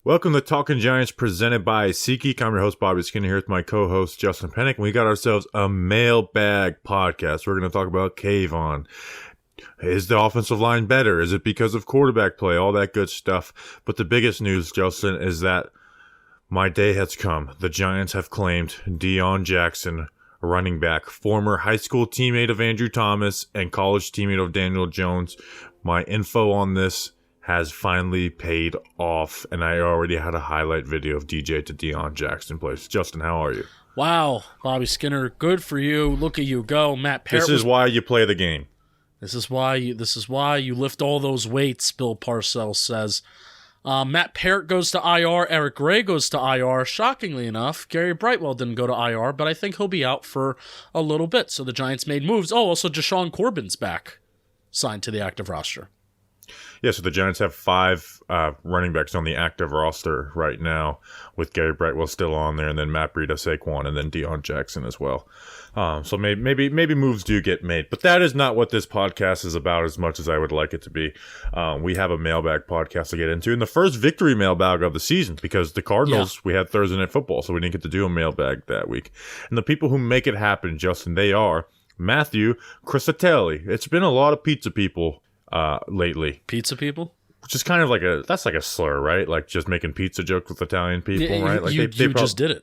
Welcome to Talking Giants presented by SeatGeek. I'm your host, Bobby Skinner, here with my co-host, Justin Pennick. And we got ourselves a Mailbag podcast. We're going to talk about Kayvon. Is the offensive line better? Is it because of quarterback play? All that good stuff. But the biggest news, Justin, is that my day has come. The Giants have claimed Deon Jackson, a running back, former high school teammate of Andrew Thomas and college teammate of Daniel Jones. My info on this has finally paid off, and I already had a highlight video of DJ to Deon Jackson plays. Justin, how are you? Wow, Bobby Skinner, good for you. Look at you go. Matt Parrott. This is why you play the game. This is why you lift all those weights, Bill Parcells says. Matt Parrott goes to IR. Eric Gray goes to IR. Shockingly enough, Gary Brightwell didn't go to IR, but I think he'll be out for a little bit. So the Giants made moves. Oh, also Deshaun Corbin's back, signed to the active roster. Yeah, so the Giants have 5 running backs on the active roster right now, with Gary Brightwell still on there, and then Matt Breida, Saquon, and then Deon Jackson as well. So maybe moves do get made, but that is not what this podcast is about as much as I would like it to be. We have a mailbag podcast to get into, and the first victory mailbag of the season, because the Cardinals, we had Thursday Night Football, so we didn't get to do a mailbag that week. And the people who make it happen, Justin, they are Matthew Crisatelli. It's been a lot of pizza people lately. Pizza people? Which is kind of like that's like a slur, right? Like just making pizza jokes with Italian people, right? Like they just did it.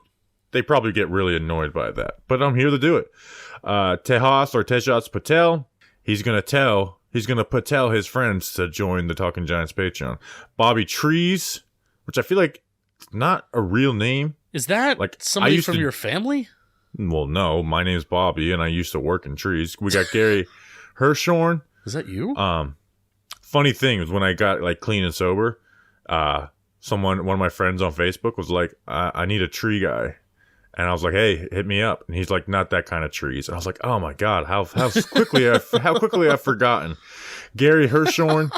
They probably get really annoyed by that. But I'm here to do it. Tejas Patel, he's gonna Patel his friends to join the Talking Giants Patreon. Bobby Trees, which I feel like is not a real name. Is that like somebody from your family? Well, no, my name's Bobby and I used to work in trees. We got Gary Hirschhorn. Is that you? Funny thing is when I got like clean and sober, one of my friends on Facebook was like, I need a tree guy. And I was like, hey, hit me up. And he's like, not that kind of trees. And I was like, oh my God, how quickly I've forgotten. Gary Hirschhorn,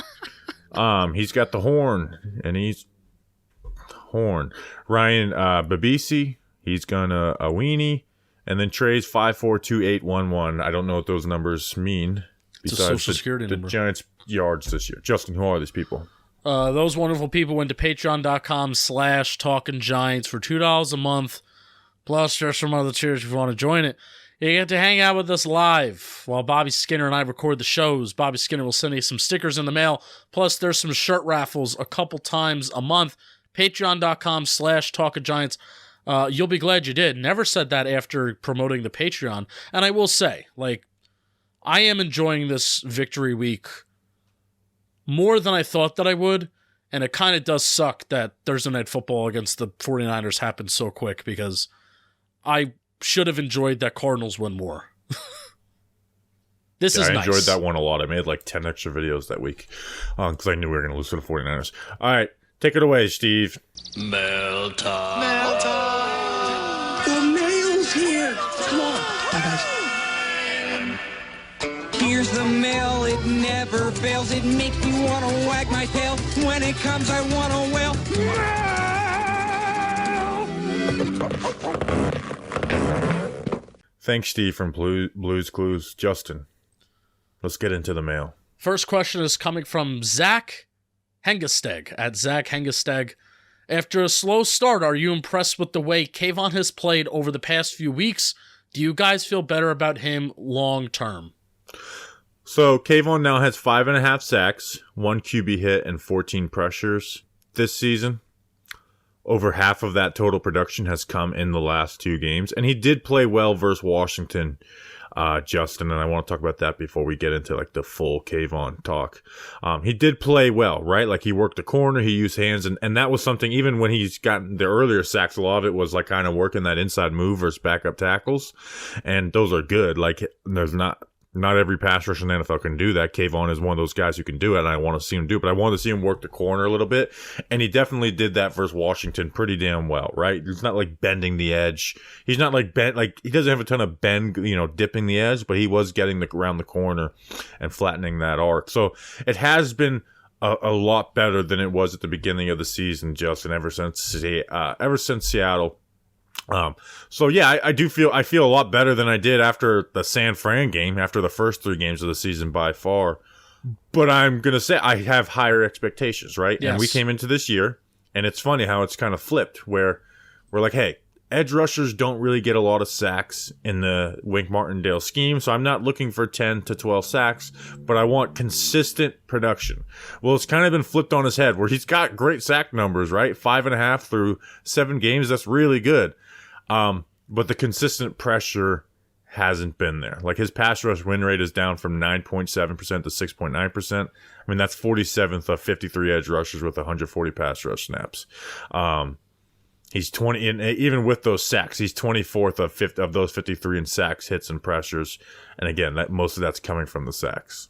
he's got the horn and he's horn. Ryan Babisi, he's gonna a weenie. And then Trey's 542811. I don't know what those numbers mean. It's a social security number. The Giants yards this year. Justin, who are these people? Those wonderful people went to patreon.com/talkinggiants for $2 a month. Plus, there's some other tiers if you want to join it. You get to hang out with us live while Bobby Skinner and I record the shows. Bobby Skinner will send you some stickers in the mail. Plus, there's some shirt raffles a couple times a month. Patreon.com/talkinggiants. You'll be glad you did. Never said that after promoting the Patreon. And I will say, I am enjoying this victory week more than I thought that I would, and it kind of does suck that Thursday Night Football against the 49ers happened so quick because I should have enjoyed that Cardinals win more. This is nice. I enjoyed that one a lot. I made like 10 extra videos that week because I knew we were going to lose to the 49ers. All right, take it away, Steve. Mail time. Mail time. The mail's here. Come on. Bye, guys. Here's the mail, it never fails. It makes me want to wag my tail. When it comes, I want to wail. Thanks, Steve, from Blues Clues. Justin, let's get into the mail. First question is coming from Zach Hengesteg, at Zach Hengesteg. After a slow start, are you impressed with the way Kayvon has played over the past few weeks? Do you guys feel better about him long term? So Kayvon now has 5.5 sacks, 1 QB hit, and 14 pressures this season. Over half of that total production has come in the last 2 games. And he did play well versus Washington, Justin, and I want to talk about that before we get into the full Kayvon talk. He did play well, right? He worked the corner, he used hands, and that was something, even when he's gotten the earlier sacks, a lot of it was kind of working that inside move versus backup tackles. And those are good. There's not every pass rusher in the NFL can do that. Kayvon is one of those guys who can do it, and I want to see him do it. But I want to see him work the corner a little bit, and he definitely did that versus Washington pretty damn well, right? He's not bending the edge. He's not bent, he doesn't have a ton of bend, dipping the edge, but he was getting around the corner and flattening that arc. So it has been a lot better than it was at the beginning of the season, Justin, ever since Seattle. So yeah, I feel a lot better than I did after the San Fran game, after the first 3 games of the season by far. But I'm going to say I have higher expectations, right? Yes. And we came into this year And it's funny how it's kind of flipped, where we're like, hey, edge rushers don't really get a lot of sacks in the Wink Martindale scheme, so I'm not looking for 10 to 12 sacks, but I want consistent production. Well, it's kind of been flipped on his head, where he's got great sack numbers, right? 5.5 through 7 games, that's really good. But the consistent pressure hasn't been there. Like, his pass rush win rate is down from 9.7% to 6.9%. I mean, that's 47th of 53 edge rushers with 140 pass rush snaps. He's 20, and even with those sacks, he's 24th of those 53 in sacks, hits, and pressures. And again, most of that's coming from the sacks.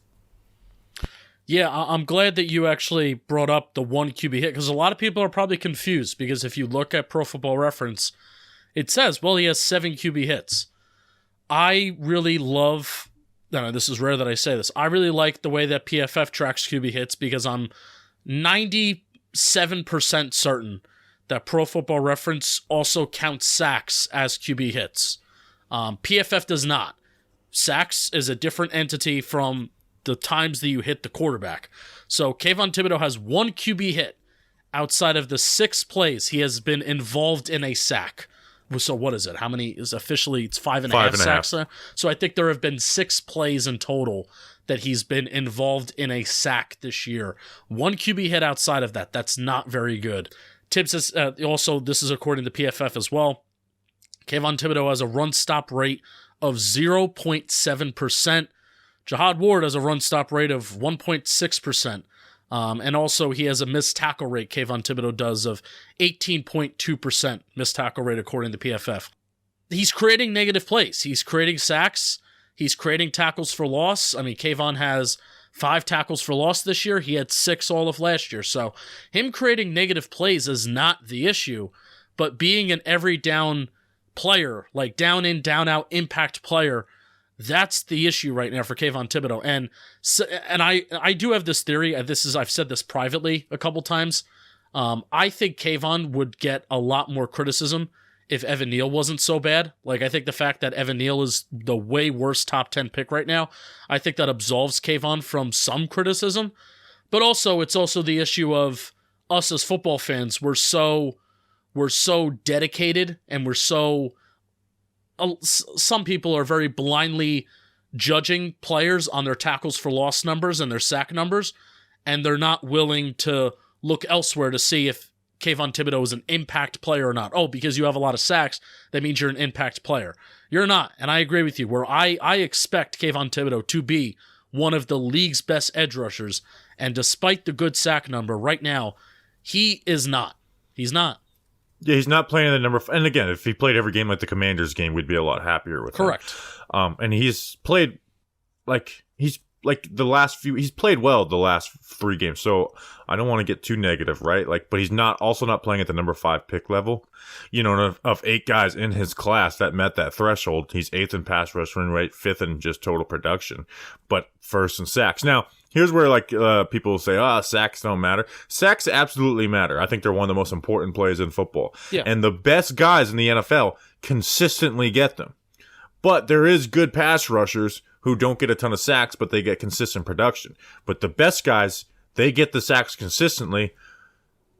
Yeah, I'm glad that you actually brought up the 1 QB hit, because a lot of people are probably confused, because if you look at Pro Football Reference, it says, well, he has 7 QB hits. I really love, this is rare that I say this, I really like the way that PFF tracks QB hits, because I'm 97% certain that Pro Football Reference also counts sacks as QB hits. PFF does not. Sacks is a different entity from the times that you hit the quarterback. So Kayvon Thibodeau has 1 QB hit outside of the 6 plays he has been involved in a sack. So what is it? How many is officially? It's 5.5 sacks. So I think there have been 6 plays in total that he's been involved in a sack this year. 1 QB hit outside of that. That's not very good. Tibbs is also, this is according to PFF as well, Kayvon Thibodeau has a run-stop rate of 0.7%. Jihad Ward has a run-stop rate of 1.6%. And also he has a missed tackle rate, Kayvon Thibodeau does, of 18.2% missed tackle rate according to PFF. He's creating negative plays. He's creating sacks. He's creating tackles for loss. I mean, Kayvon has 5 tackles for loss this year. He had 6 all of last year. So him creating negative plays is not the issue, but being an every down player, like down in, down out impact player, that's the issue right now for Kayvon Thibodeau. And I do have this theory. I've said this privately a couple times. I think Kayvon would get a lot more criticism if Evan Neal wasn't so bad. Like, I think the fact that Evan Neal is the way worse top 10 pick right now, I think that absolves Kayvon from some criticism. But also, it's also the issue of us as football fans. We're so dedicated, and some people are very blindly judging players on their tackles for loss numbers and their sack numbers, and they're not willing to look elsewhere to see if Kayvon Thibodeau is an impact player or not. Oh, because you have a lot of sacks, that means you're an impact player. You're not, and I agree with you, where I expect Kayvon Thibodeau to be one of the league's best edge rushers, and despite the good sack number right now, he is not. He's not. Yeah, he's not playing the number. And again, if he played every game like the Commanders game, we'd be a lot happier with him. Correct. And he's played he's played well the last 3 games. So I don't want to get too negative, right? But he's not playing at the number 5 pick level. You know, of 8 guys in his class that met that threshold, he's 8th in pass rush win rate, 5th in just total production, but 1st in sacks. Now, here's where people say, sacks don't matter. Sacks absolutely matter. I think they're one of the most important plays in football. Yeah. And the best guys in the NFL consistently get them. But there is good pass rushers who don't get a ton of sacks, but they get consistent production. But the best guys, they get the sacks consistently,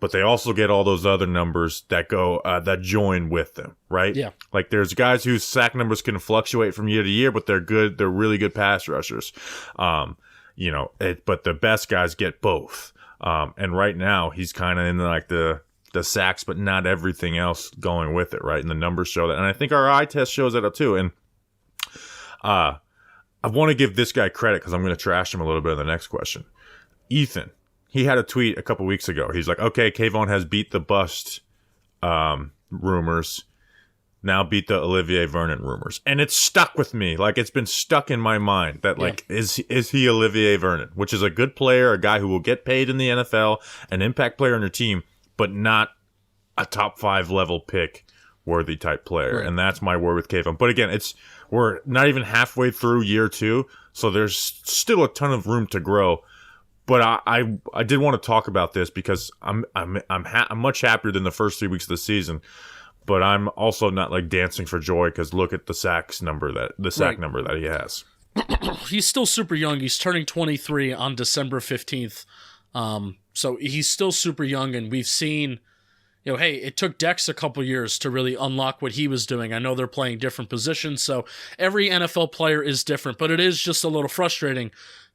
but they also get all those other numbers that go that join with them, right? Yeah. Like, there's guys whose sack numbers can fluctuate from year to year, but they're good. They're really good pass rushers. But the best guys get both. And right now he's kind of in the sacks, but not everything else going with it, right? And the numbers show that. And I think our eye test shows that up too. And I want to give this guy credit because I'm going to trash him a little bit in the next question. Ethan, he had a tweet a couple weeks ago. He's like, okay, Kayvon has beat the bust rumors. Now beat the Olivier Vernon rumors. And it's stuck with me. It's been stuck in my mind that, is he Olivier Vernon? Which is a good player, a guy who will get paid in the NFL, an impact player on your team, but not a top 5 level pick worthy type player. Right. And that's my word with Kayvon. But again, we're not even halfway through year 2, so there's still a ton of room to grow. But I did want to talk about this because I'm much happier than the first 3 weeks of the season. But I'm also not dancing for joy because look at the sack number that he has. He's still super young. He's turning 23 on December 15th. So he's still super young, and we've seen hey, it took Dex a couple years to really unlock what he was doing. I know they're playing different positions, so every NFL player is different, but it is just a little frustrating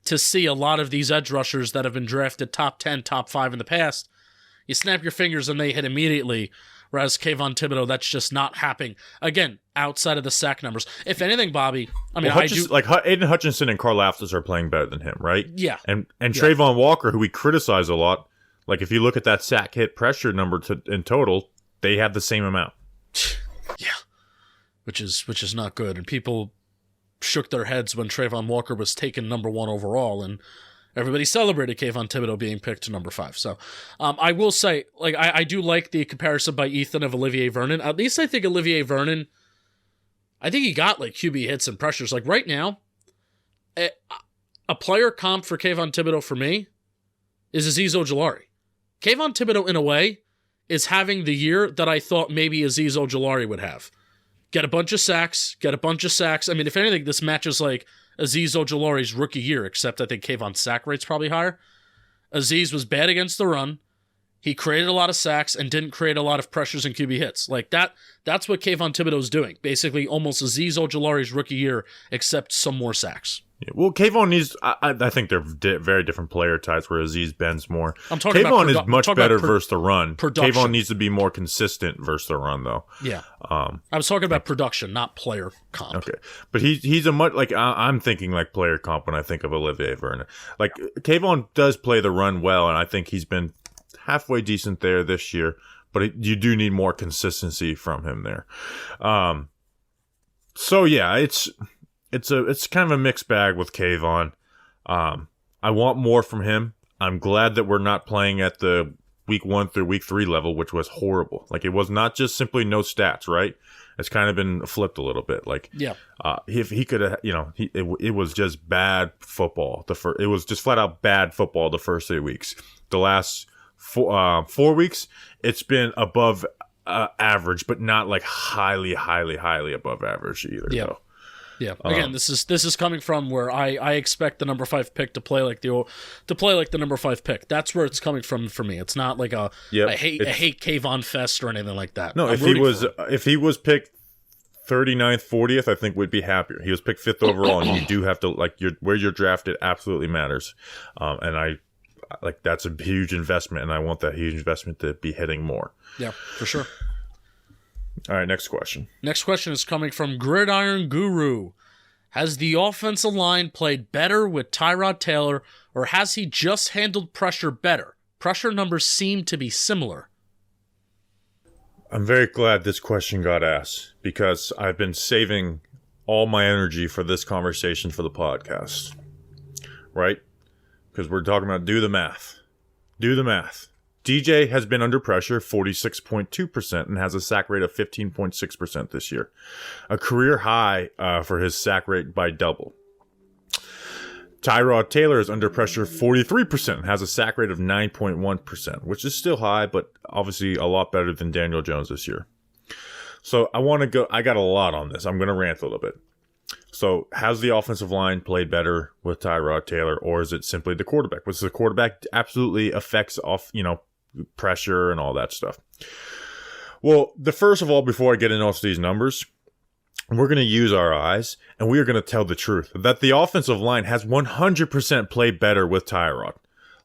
to see a lot of these edge rushers that have been drafted top 10, top 5 in the past. You snap your fingers and they hit immediately, whereas Kayvon Thibodeau, that's just not happening. Again, outside of the sack numbers. If anything, Bobby, I mean, Aiden Hutchinson and Karl Aftis are playing better than him, right? Yeah. And Trayvon Walker, who we criticize a lot, like if you look at that sack hit pressure number in total, they have the same amount. Yeah, which is not good. And people shook their heads when Trayvon Walker was taken number 1 overall, and everybody celebrated Kayvon Thibodeau being picked to number 5. So I will say, like, I do like the comparison by Ethan of Olivier Vernon. At least I think Olivier Vernon, I think he got like QB hits and pressures. Like right now, a player comp for Kayvon Thibodeau for me is Azeez Ojulari. Kayvon Thibodeau, in a way, is having the year that I thought maybe Azeez Ojulari would have. Get a bunch of sacks. I mean, if anything, this matches like Azeez Ojulari's rookie year, except I think Kayvon's sack rate's probably higher. Azeez was bad against the run. He created a lot of sacks and didn't create a lot of pressures and QB hits. Like that's what Kayvon Thibodeau's doing. Basically, almost Azeez Ojulari's rookie year, except some more sacks. Yeah, well, Kayvon needs. I think they're very different player types. Where Azeez bends more. I'm talking Kayvon about is much better versus the run. Production. Kayvon needs to be more consistent versus the run, though. Yeah. I was talking about production, not player comp. Okay, but he's a much like I'm thinking like player comp when I think of Olivier Vernon. Like Kayvon does play the run well, and I think he's been halfway decent there this year. But you do need more consistency from him there. So yeah, it's kind of a mixed bag with Kayvon. I want more from him. I'm glad that we're not playing at the week 1 through week 3 level, which was horrible. Like it was not just simply no stats, right? It's kind of been flipped a little bit. Like, yeah, if he could have, it was just bad football. It was just flat out bad football the first 3 weeks. The last 4 weeks, it's been above average, but not like highly above average either. Yeah. Though. Yeah. Again, this is coming from where I expect the number 5 pick to play like the number 5 pick. That's where it's coming from for me. It's not like I hate Kayvon Fest or anything like that. No, if he was picked 39th, 40th, I think we'd be happier. He was picked 5th overall, and you do have to where you're drafted absolutely matters. And I like that's a huge investment, and I want that huge investment to be hitting more. Yeah, for sure. All right, next question. Next question is coming from Gridiron Guru. Has the offensive line played better with Tyrod Taylor, or has he just handled pressure better? Pressure numbers seem to be similar. I'm very glad this question got asked because I've been saving all my energy for this conversation for the podcast. Right? Because we're talking about do the math. Do the math. DJ has been under pressure 46.2% and has a sack rate of 15.6% this year. A career high for his sack rate by double. Tyrod Taylor is under pressure 43% and has a sack rate of 9.1%, which is still high, but obviously a lot better than Daniel Jones this year. So I got a lot on this. I'm going to rant a little bit. So has the offensive line played better with Tyrod Taylor, or is it simply the quarterback? Because the quarterback absolutely affects off, pressure and all that stuff. Well, first of all, before I get into these numbers, we're going to use our eyes and we are going to tell the truth that the offensive line has 100% played better with Tyrod.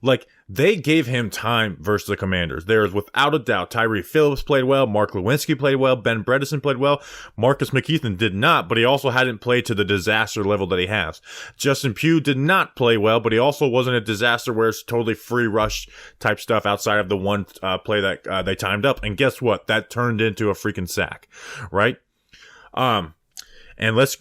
Like, they gave him time versus the Commanders. There is without a doubt Tyree Phillips played well, Mark Lewinsky played well, Ben Bredesen played well, Marcus McKeithen did not, but he also hadn't played to the disaster level that he has. Justin Pugh did not play well, but he also wasn't a disaster where it's totally free rush type stuff outside of the one play that they timed up. And guess what? That turned into a freaking sack, right? And let's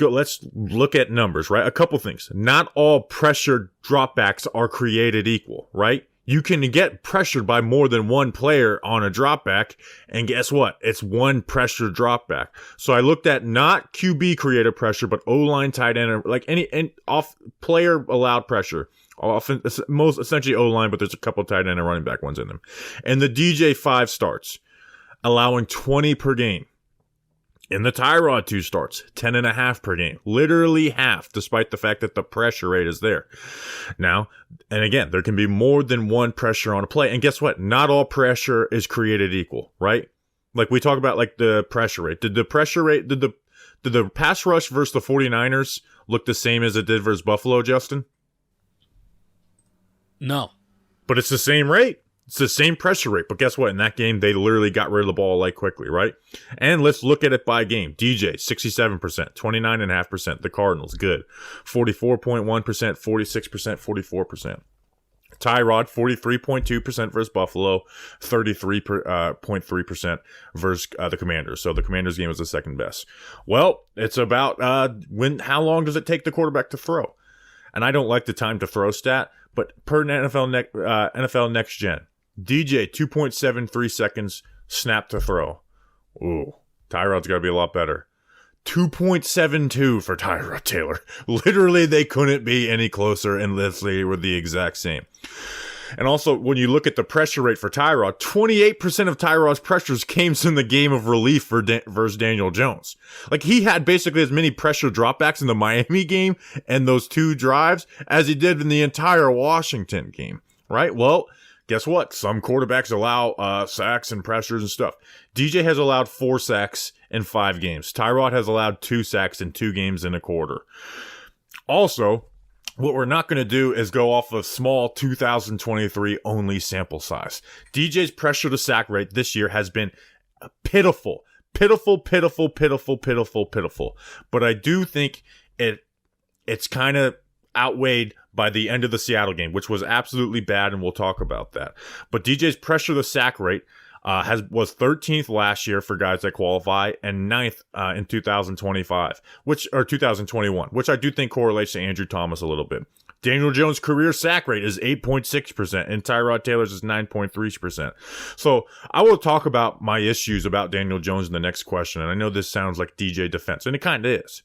look at numbers, right? A couple things. Not all pressure dropbacks are created equal, right? You can get pressured by more than one player on a dropback, and guess what? It's one pressure dropback. So I looked at not QB created pressure, but O-line, tight end, like any off player allowed pressure. Often, most essentially O-line, but there's a couple tight end and running back ones in them. And the DJ 5 starts, allowing 20 per game. In the Tyrod 2 starts, 10.5 per game. Literally half, despite the fact that the pressure rate is there. Now, and again, there can be more than one pressure on a play. And guess what? Not all pressure is created equal, right? Like we talk about like the pressure rate. Did the pass rush versus the 49ers look the same as it did versus Buffalo, Justin? No. But it's the same rate. It's the same pressure rate, but guess what? In that game, they literally got rid of the ball like quickly, right? And let's look at it by game. DJ, 67%, 29.5%. The Cardinals, good. 44.1%, 46%, 44%. Tyrod, 43.2% versus Buffalo, 33.3% versus the Commanders. So the Commanders game was the second best. Well, it's about how long does it take the quarterback to throw? And I don't like the time to throw stat, but per NFL Next Gen, DJ, 2.73 seconds snap to throw. Ooh, Tyrod's got to be a lot better. 2.72 for Tyrod Taylor. Literally, they couldn't be any closer unless they were the exact same. And also, when you look at the pressure rate for Tyrod, 28% of Tyrod's pressures came in the game of relief versus Daniel Jones. Like, he had basically as many pressure dropbacks in the Miami game and those 2 drives as he did in the entire Washington game, right? Well, guess what? Some quarterbacks allow sacks and pressures and stuff. DJ has allowed 4 sacks in 5 games. Tyrod has allowed 2 sacks in 2 games and a quarter. Also, what we're not going to do is go off a small 2023 only sample size. DJ's pressure to sack rate this year has been pitiful. Pitiful. But I do think it's kind of outweighed by the end of the Seattle game, which was absolutely bad, and we'll talk about that. But DJ's pressure to sack rate was 13th last year for guys that qualify, and 9th in 2021, which I do think correlates to Andrew Thomas a little bit. Daniel Jones' career sack rate is 8.6%, and Tyrod Taylor's is 9.3%. So I will talk about my issues about Daniel Jones in the next question, and I know this sounds like DJ defense, and it kind of is.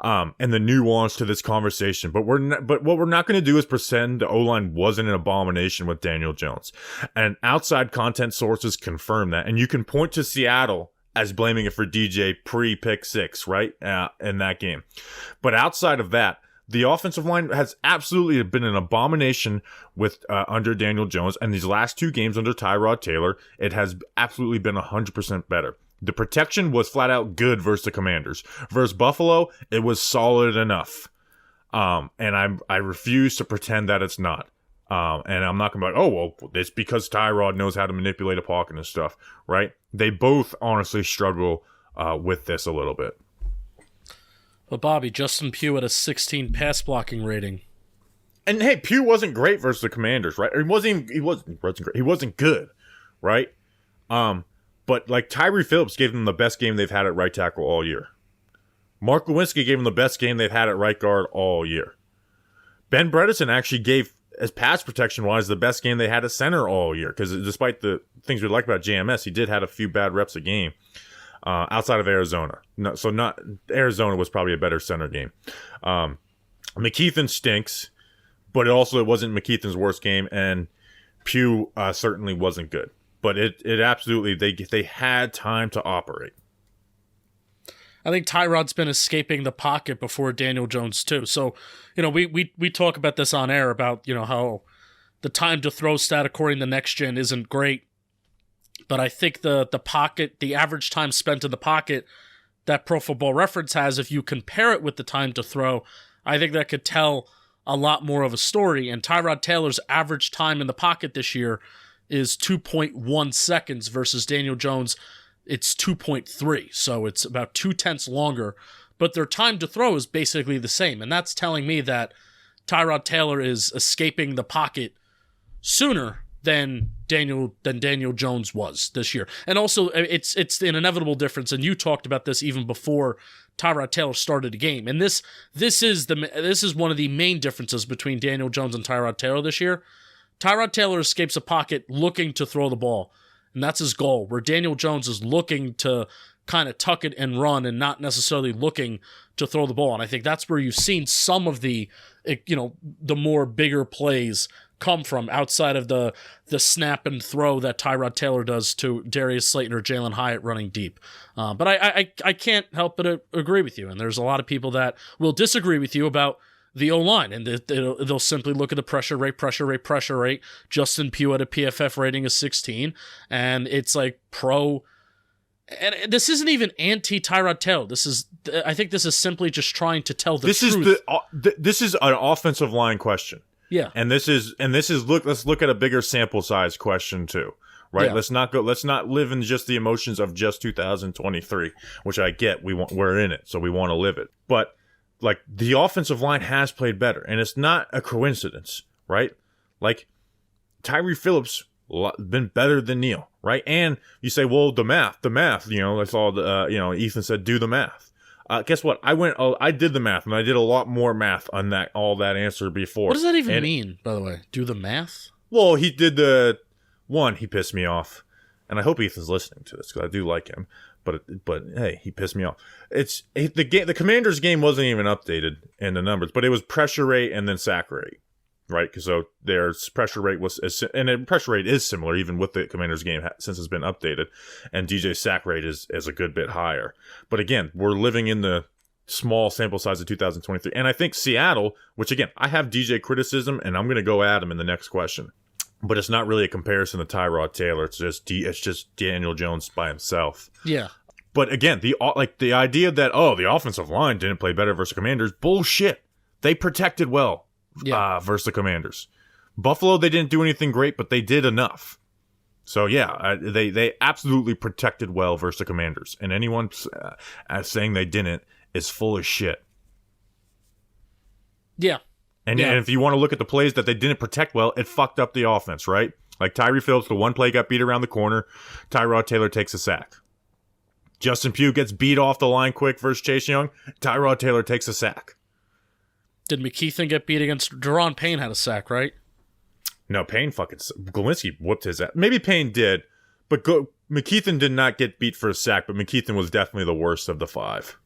And the nuance to this conversation. But what we're not going to do is pretend the O-line wasn't an abomination with Daniel Jones. And outside content sources confirm that. And you can point to Seattle as blaming it for DJ pre-pick 6, right? In that game. But outside of that, the offensive line has absolutely been an abomination with under Daniel Jones. And these last 2 games under Tyrod Taylor, it has absolutely been 100% better. The protection was flat out good versus the Commanders. Versus Buffalo, it was solid enough. And I refuse to pretend that it's not. And I'm not going to be like, oh, well, it's because Tyrod knows how to manipulate a pocket and stuff, right? They both honestly struggle with this a little bit. But Bobby, Justin Pugh had a 16 pass blocking rating. And hey, Pugh wasn't great versus the Commanders, right? He wasn't great. He wasn't good, right? But like Tyree Phillips gave them the best game they've had at right tackle all year. Mark Lewinsky gave them the best game they've had at right guard all year. Ben Bredeson actually gave, as pass protection-wise, the best game they had at center all year. Because despite the things we like about JMS, he did have a few bad reps a game outside of Arizona. Arizona was probably a better center game. McKeithen stinks, but it wasn't McKeithen's worst game, and Pugh certainly wasn't good. But it absolutely, they had time to operate. I think Tyrod's been escaping the pocket before Daniel Jones too. So, we talk about this on air about, how the time to throw stat according to Next Gen isn't great. But I think the pocket, the average time spent in the pocket that Pro Football Reference has, if you compare it with the time to throw, I think that could tell a lot more of a story. And Tyrod Taylor's average time in the pocket this year is 2.1 seconds versus Daniel Jones, it's 2.3. So it's about 0.2 longer, but their time to throw is basically the same. And that's telling me that Tyrod Taylor is escaping the pocket sooner than Daniel Jones was this year. And also it's an inevitable difference. And you talked about this even before Tyrod Taylor started the game. And this is one of the main differences between Daniel Jones and Tyrod Taylor this year. Tyrod Taylor escapes a pocket looking to throw the ball, and that's his goal, where Daniel Jones is looking to kind of tuck it and run and not necessarily looking to throw the ball. And I think that's where you've seen some of the more bigger plays come from outside of the snap and throw that Tyrod Taylor does to Darius Slayton or Jalen Hyatt running deep. But I can't help but agree with you. And there's a lot of people that will disagree with you about the O-line, and they'll simply look at the pressure rate. Justin Pugh at a PFF rating of 16, and it's like pro. And this isn't even anti-Tyrod Taylor. I think this is simply just trying to tell the truth. This is an offensive line question. Yeah, and this is let's look at a bigger sample size question too, right? Yeah. Let's not live in just the emotions of just 2023, which I get. We're in it, so we want to live it, but. Like, the offensive line has played better, and it's not a coincidence, right? Like, Tyree Phillips been better than Neal, right? And you say, well, the math, that's all, Ethan said, do the math. Guess what? I did the math, and I did a lot more math on all that answer before. What does that even mean, by the way? Do the math? Well, he did he pissed me off, and I hope Ethan's listening to this, because I do like him. But hey, he pissed me off. The Commanders game wasn't even updated in the numbers, but it was pressure rate and then sack rate, right? Because so their pressure rate pressure rate is similar even with the Commanders game since it's been updated, and DJ's sack rate is a good bit higher. But again, we're living in the small sample size of 2023, and I think Seattle, which again I have DJ criticism, and I'm going to go at him in the next question. But it's not really a comparison to Tyrod Taylor. It's just Daniel Jones by himself. Yeah. But again, the idea that the offensive line didn't play better versus the Commanders, bullshit. They protected well versus the Commanders. Buffalo, they didn't do anything great, but they did enough. So yeah, they absolutely protected well versus the Commanders. And anyone saying they didn't is full of shit. Yeah. And if you want to look at the plays that they didn't protect well, it fucked up the offense, right? Like Tyree Phillips, the one play got beat around the corner. Tyrod Taylor takes a sack. Justin Pugh gets beat off the line quick versus Chase Young. Tyrod Taylor takes a sack. Did McKeithen get beat against... Daron Payne had a sack, right? No, Payne Glowinski whooped his ass. Maybe Payne did, but McKeithen did not get beat for a sack, but McKeithen was definitely the worst of the five.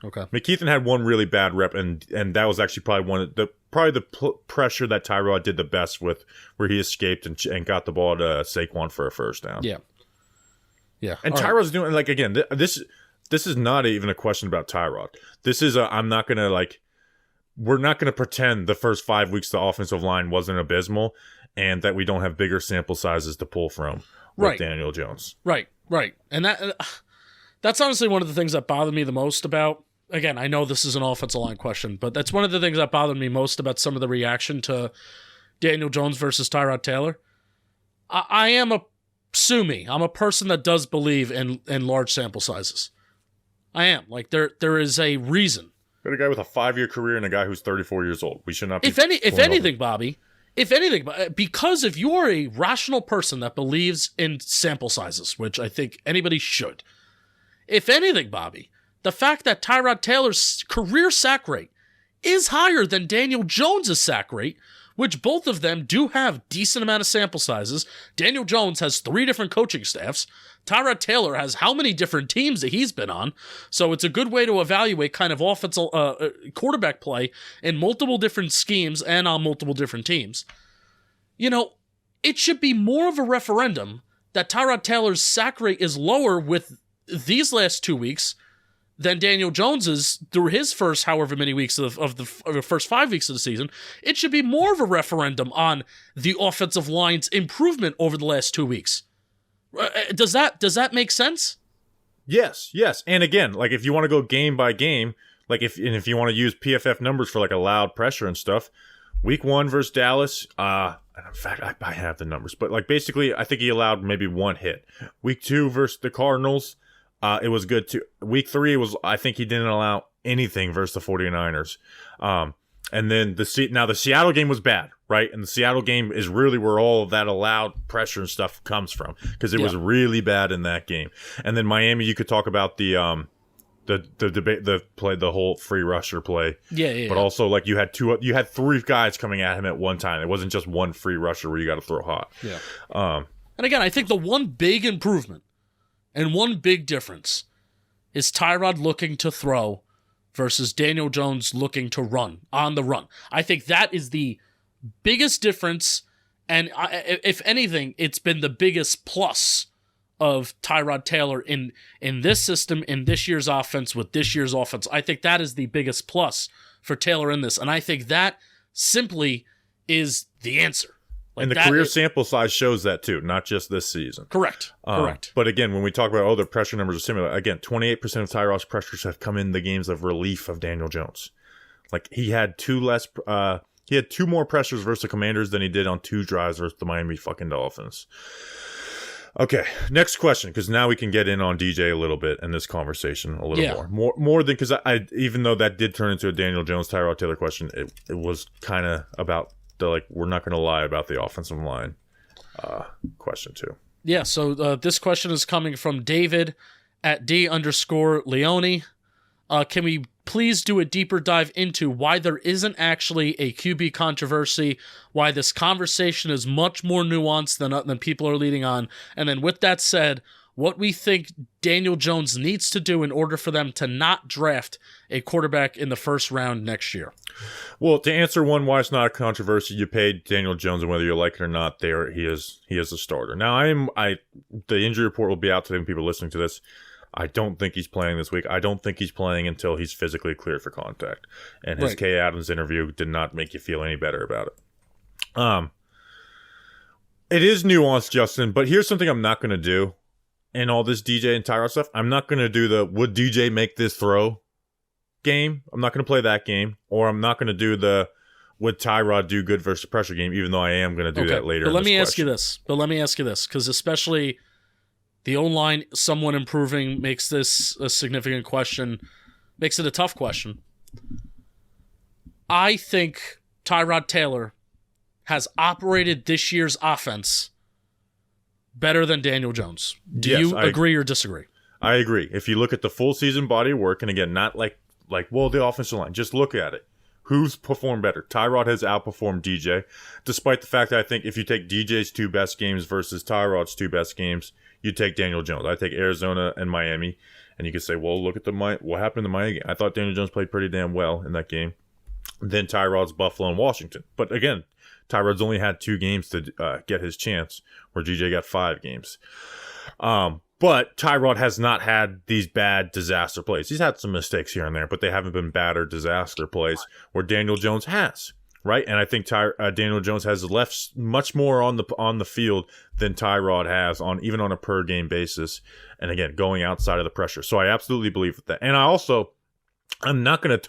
Okay. McKeithen had one really bad rep, and that was actually probably the pressure that Tyrod did the best with, where he escaped and got the ball to Saquon for a first down. Yeah. Yeah. And Tyrod's doing, like, again, this is not even a question about Tyrod. This is we're not going to pretend the first 5 weeks the offensive line wasn't abysmal and that we don't have bigger sample sizes to pull from with Daniel Jones. Right. And that's honestly one of the things that bothered me the most about, again, I know this is an offensive line question, but that's one of the things that bothered me most about some of the reaction to Daniel Jones versus Tyrod Taylor. I'm a person that does believe in large sample sizes. I am. Like, there is a reason. Got a guy with a 5-year career and a guy who's 34 years old. We should not be... If anything, Bobby, because if you are a rational person that believes in sample sizes, which I think anybody should, if anything, Bobby, the fact that Tyrod Taylor's career sack rate is higher than Daniel Jones' sack rate, which both of them do have decent amount of sample sizes. Daniel Jones has 3 different coaching staffs. Tyrod Taylor has how many different teams that he's been on. So it's a good way to evaluate kind of offensive quarterback play in multiple different schemes and on multiple different teams. You know, it should be more of a referendum that Tyrod Taylor's sack rate is lower with these last 2 weeks than Daniel Jones's through his first however many weeks of the first 5 weeks of the season. It should be more of a referendum on the offensive line's improvement over the last 2 weeks. Does that make sense? Yes. And again, like, if you want to go game by game, like if you want to use PFF numbers for like allowed pressure and stuff, week 1 versus Dallas, in fact, I have the numbers, but like basically I think he allowed maybe 1 hit. Week 2 versus the Cardinals, it was good too. Week 3 I think he didn't allow anything versus the 49ers. And then the Seattle game was bad, right? And the Seattle game is really where all of that allowed pressure and stuff comes from, because it was really bad in that game. And then Miami, you could talk about the debate, the whole free rusher play. Yeah. But also, like, you had 3 guys coming at him at one time. It wasn't just one free rusher where you got to throw hot. Yeah. And again, I think the one big improvement and one big difference is Tyrod looking to throw versus Daniel Jones looking to run on the run. I think that is the biggest difference And if anything, it's been the biggest plus of Tyrod Taylor in this system, in this year's offense, with this year's offense. I think that is the biggest plus for Taylor in this. And I think that simply is the answer. And the career sample size shows that too, not just this season. Correct. Correct. But again, when we talk about, the pressure numbers are similar, again, 28% of Tyrod's pressures have come in the games of relief of Daniel Jones. Like, he had two more pressures versus the Commanders than he did on 2 drives versus the Miami fucking Dolphins. Okay, next question, because now we can get in on DJ a little bit in this conversation a little more than, because I even though that did turn into a Daniel Jones, Tyrod Taylor question, it was kind of about the, like, we're not going to lie about the offensive line question too. Yeah, so this question is coming from David at D_Leone. Can we please do a deeper dive into why there isn't actually a QB controversy, why this conversation is much more nuanced than people are leading on, and then with that said, what we think Daniel Jones needs to do in order for them to not draft a quarterback in the first round next year. Well, to answer one, why it's not a controversy, you paid Daniel Jones, and whether you like it or not, he is a starter. Now, the injury report will be out today when people are listening to this. I don't think he's playing this week. I don't think he's playing until he's physically cleared for contact. And his Kay Adams interview did not make you feel any better about it. It is nuanced, Justin, but here's something I'm not going to do in all this DJ and Tyrod stuff. I'm not going to do the would DJ make this throw game. I'm not going to play that game. Or I'm not going to do the would Tyrod do good versus pressure game, even though I am going to do that later. But let me ask you this, because especially the OLine, someone improving, makes this a significant question, makes it a tough question. I think Tyrod Taylor has operated this year's offense better than Daniel Jones. Do you agree or disagree? I agree. If you look at the full season body of work, and again, not like the offensive line, just look at it. Who's performed better? Tyrod has outperformed DJ, despite the fact that I think if you take DJ's 2 best games versus Tyrod's 2 best games, you take Daniel Jones. I take Arizona and Miami, and you can say, well, look at what happened in the Miami game. I thought Daniel Jones played pretty damn well in that game. Then Tyrod's Buffalo and Washington. But again, Tyrod's only had 2 games to get his chance, where DJ got 5 games. But Tyrod has not had these bad disaster plays. He's had some mistakes here and there, but they haven't been bad or disaster plays where Daniel Jones has. Right, and I think Daniel Jones has left much more on the field than Tyrod has even on a per game basis, and again going outside of the pressure. So I absolutely believe that. And I'm not going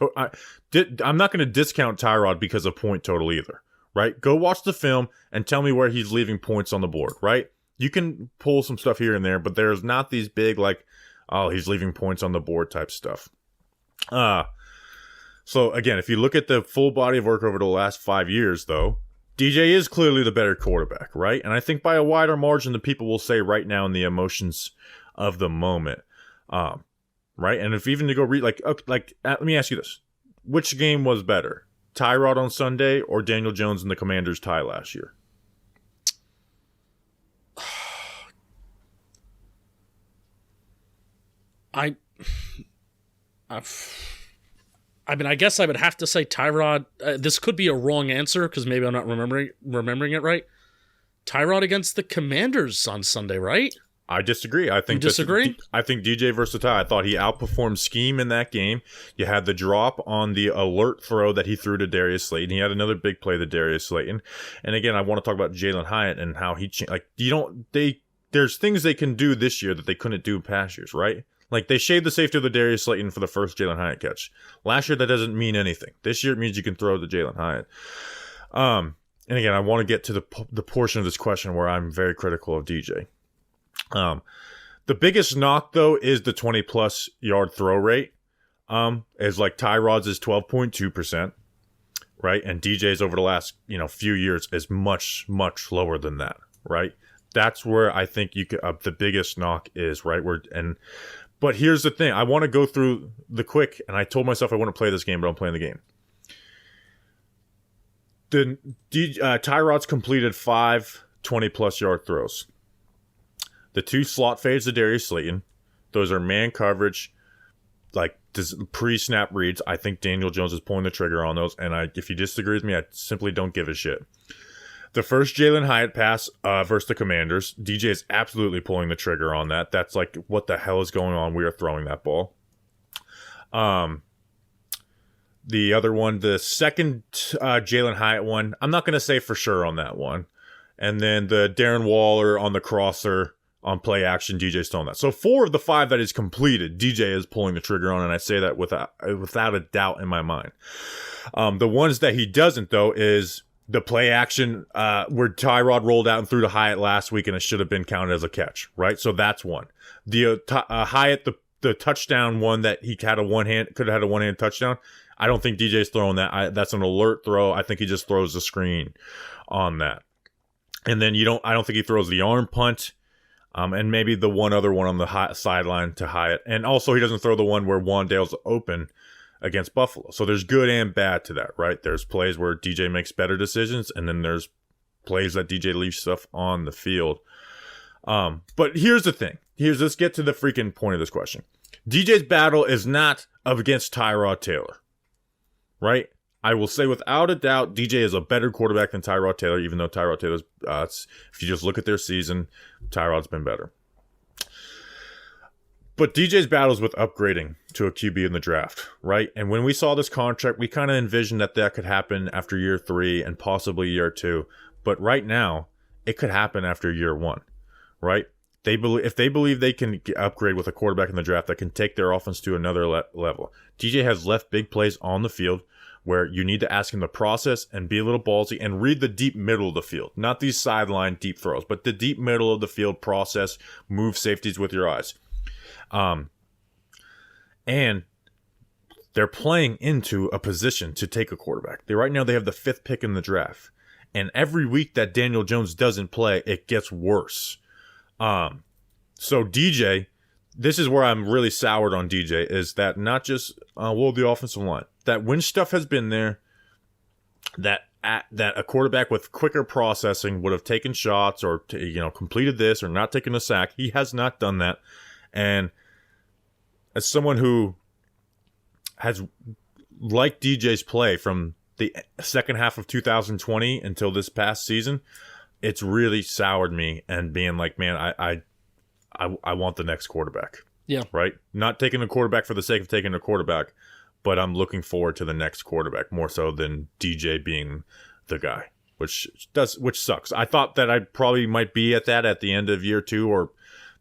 to discount Tyrod because of point total either. Right, go watch the film and tell me where he's leaving points on the board. Right, you can pull some stuff here and there, but there's not these big he's leaving points on the board type stuff. So, again, if you look at the full body of work over the last 5 years, though, DJ is clearly the better quarterback, right? And I think by a wider margin than people will say right now in the emotions of the moment, right? And if even to go read, let me ask you this. Which game was better, Tyrod on Sunday or Daniel Jones in the Commanders' tie last year? I mean, I guess I would have to say Tyrod. This could be a wrong answer because maybe I'm not remembering it right. Tyrod against the Commanders on Sunday, right? I disagree. I think you disagree? I think DJ versus Ty. I thought he outperformed scheme in that game. You had the drop on the alert throw that he threw to Darius Slayton. He had another big play to Darius Slayton. And again, I want to talk about Jalen Hyatt and how he there's things they can do this year that they couldn't do in past years, right? Like, they shaved the safety of the Darius Slayton for the first Jalen Hyatt catch. Last year, that doesn't mean anything. This year, it means you can throw the Jalen Hyatt. And again, I want to get to the portion of this question where I'm very critical of DJ. The biggest knock, though, is the 20-plus yard throw rate. Is like Tyrod's is 12.2%, right? And DJ's over the last few years is much, much lower than that, right? That's where I think the biggest knock is, right? But here's the thing. I want to go through the quick, and I told myself I wouldn't play this game, but I'm playing the game. Tyrod's completed 5 20-plus yard throws. The 2 slot fades to Darius Slayton. Those are man coverage, like pre-snap reads. I think Daniel Jones is pulling the trigger on those, and if you disagree with me, I simply don't give a shit. The first Jalen Hyatt pass versus the Commanders, DJ is absolutely pulling the trigger on that. That's like, what the hell is going on? We are throwing that ball. The other one, the second Jalen Hyatt one, I'm not going to say for sure on that one. And then the Darren Waller on the crosser on play action, DJ's throwing that. So 4 of the 5 that is completed, DJ is pulling the trigger on, and I say that without a doubt in my mind. The ones that he doesn't, though, is the play action where Tyrod rolled out and threw to Hyatt last week, and it should have been counted as a catch, right? So that's one. The Hyatt, the touchdown one that he had could have had a one-hand touchdown. I don't think DJ's throwing that. That's an alert throw. I think he just throws the screen on that. And then I don't think he throws the arm punt. And maybe the one other one on the sideline to Hyatt. And also he doesn't throw the one where Wandale's open against Buffalo. So there's good and bad to that, right? There's plays where DJ makes better decisions, and then there's plays that DJ leaves stuff on the field. But here's the thing. Let's get to the freaking point of this question. DJ's battle is not against Tyrod Taylor, right? I will say without a doubt, DJ is a better quarterback than Tyrod Taylor, even though Tyrod Taylor's, if you just look at their season, Tyrod's been better. But DJ's battles with upgrading to a QB in the draft, right? And when we saw this contract, we kind of envisioned that could happen after year 3 and possibly year 2. But right now, it could happen after year 1, right? If they believe they can upgrade with a quarterback in the draft that can take their offense to another level. DJ has left big plays on the field where you need to ask him to process and be a little ballsy and read the deep middle of the field. Not these sideline deep throws, but the deep middle of the field process, move safeties with your eyes. And they're playing into a position to take a quarterback. Right now they have the 5th pick in the draft. And every week that Daniel Jones doesn't play, it gets worse. So DJ, this is where I'm really soured on DJ, is that not just, the offensive line. That when stuff has been there, that a quarterback with quicker processing would have taken shots or, completed this or not taken a sack. He has not done that. And as someone who has liked DJ's play from the second half of 2020 until this past season, it's really soured me and being like, man, I want the next quarterback. Yeah. Right? Not taking a quarterback for the sake of taking a quarterback, but I'm looking forward to the next quarterback more so than DJ being the guy, which sucks. I thought that I probably might be at the end of year 2 or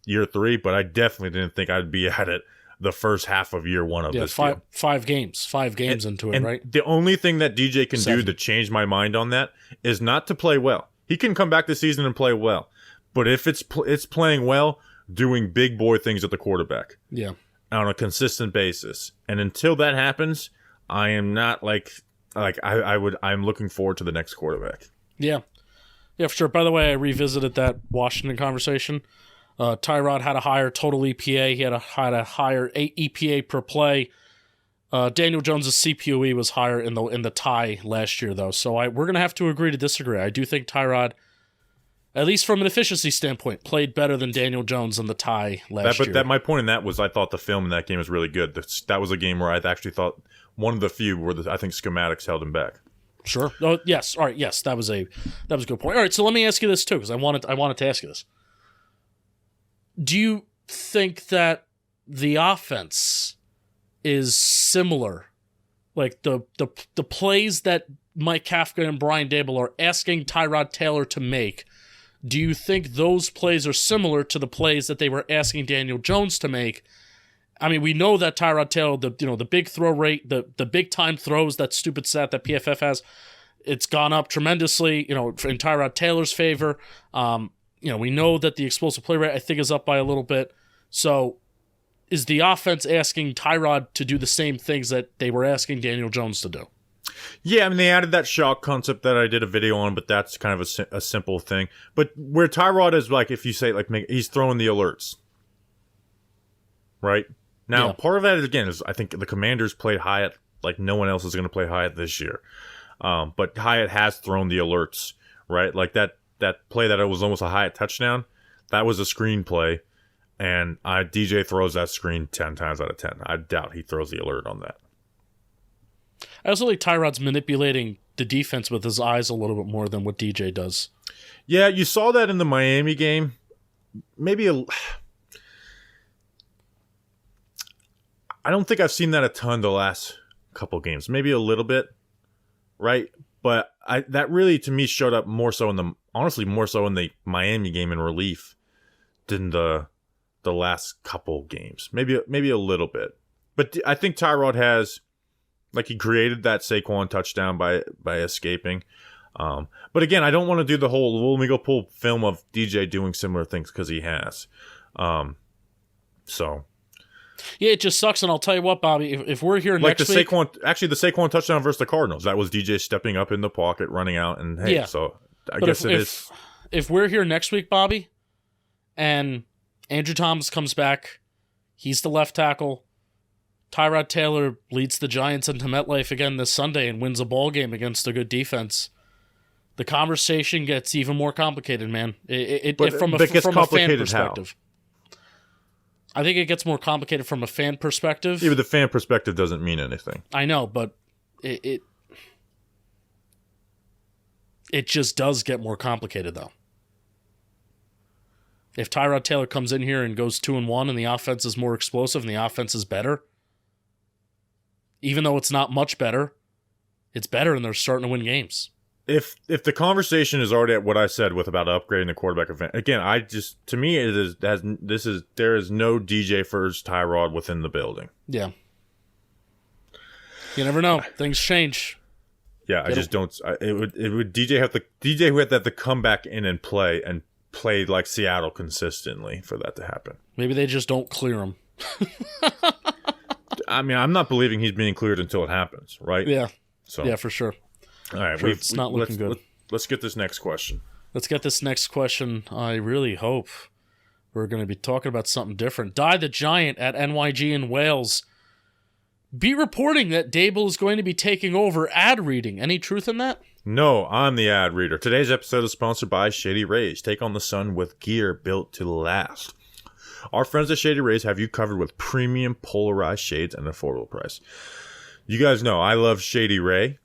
year 3, but I definitely didn't think I'd be at it the first half of year 1 of this deal. 5 games into it, right? The only thing that DJ can 7. do to change my mind on that is not to play well. He can come back this season and play well, but if it's playing well, doing big boy things at the quarterback, yeah, on a consistent basis. And until that happens, I am not I'm looking forward to the next quarterback. Yeah, for sure. By the way, I revisited that Washington conversation. Tyrod had a higher total EPA. He had a higher EPA per play. Daniel Jones' CPOE was higher in the tie last year, though. So we're gonna have to agree to disagree. I do think Tyrod, at least from an efficiency standpoint, played better than Daniel Jones in the tie last year. But my point in that was I thought the film in that game was really good. That was a game where I actually thought one of the few where I think schematics held him back. Sure. Oh, yes. All right. Yes, that was a good point. All right. So let me ask you this too, because I wanted to ask you this. Do you think that the offense is similar, like the plays that Mike Kafka and Brian Dable are asking Tyrod Taylor to make? Do you think those plays are similar to the plays that they were asking Daniel Jones to make? I mean, we know that Tyrod Taylor, the big throw rate, the big time throws, that stupid stat that PFF has, it's gone up tremendously, in Tyrod Taylor's favor. We know that the explosive play rate, I think, is up by a little bit. So is the offense asking Tyrod to do the same things that they were asking Daniel Jones to do? Yeah, I mean, they added that shock concept that I did a video on, but that's kind of a simple thing. But where Tyrod is, like, if you say, like, he's throwing the alerts. Right? Now, part of that, again, is I think the Commanders played Hyatt like no one else is going to play Hyatt this year. But Hyatt has thrown the alerts, right? Like that play that it was almost a Hyatt touchdown, that was a screen play, and DJ throws that screen 10 times out of 10. I doubt he throws the alert on that. I also think Tyrod's manipulating the defense with his eyes a little bit more than what DJ does. Yeah, you saw that in the Miami game. I don't think I've seen that a ton the last couple games. Maybe a little bit, right? But that really, to me, showed up more so in the Miami game in relief than the last couple games. Maybe a little bit. But I think Tyrod has, like, he created that Saquon touchdown by escaping. But again, I don't want to do the whole, let me go pull film of DJ doing similar things, because he has. So. Yeah, it just sucks, and I'll tell you what, Bobby, if we're here like next week... the Saquon touchdown versus the Cardinals, that was DJ stepping up in the pocket, running out, and hey, yeah. So I guess it is. If we're here next week, Bobby, and Andrew Thomas comes back, he's the left tackle, Tyrod Taylor leads the Giants into MetLife again this Sunday and wins a ball game against a good defense, the conversation gets even more complicated, man. From a fan perspective. I think it gets more complicated from a fan perspective. Yeah, but the fan perspective doesn't mean anything. I know, but it just does get more complicated, though. If Tyrod Taylor comes in here and goes 2-1 and the offense is more explosive and the offense is better, even though it's not much better, it's better and they're starting to win games. If the conversation is already at what I said with about upgrading the quarterback event, again, there is no DJ first Tyrod within the building. Yeah. You never know. Things change. Yeah, I just don't. It would DJ who had to come back in and play like Seattle consistently for that to happen. Maybe they just don't clear him. I mean, I'm not believing he's being cleared until it happens, right? Yeah. So yeah, for sure. All right, it's not looking good. Let's get this next question. Let's get this next question. I really hope we're going to be talking about something different. Die the Giant at NYG in Wales. Be reporting that Dable is going to be taking over ad reading. Any truth in that? No, I'm the ad reader. Today's episode is sponsored by Shady Rays. Take on the sun with gear built to last. Our friends at Shady Rays have you covered with premium polarized shades at an affordable price. You guys know I love Shady Ray,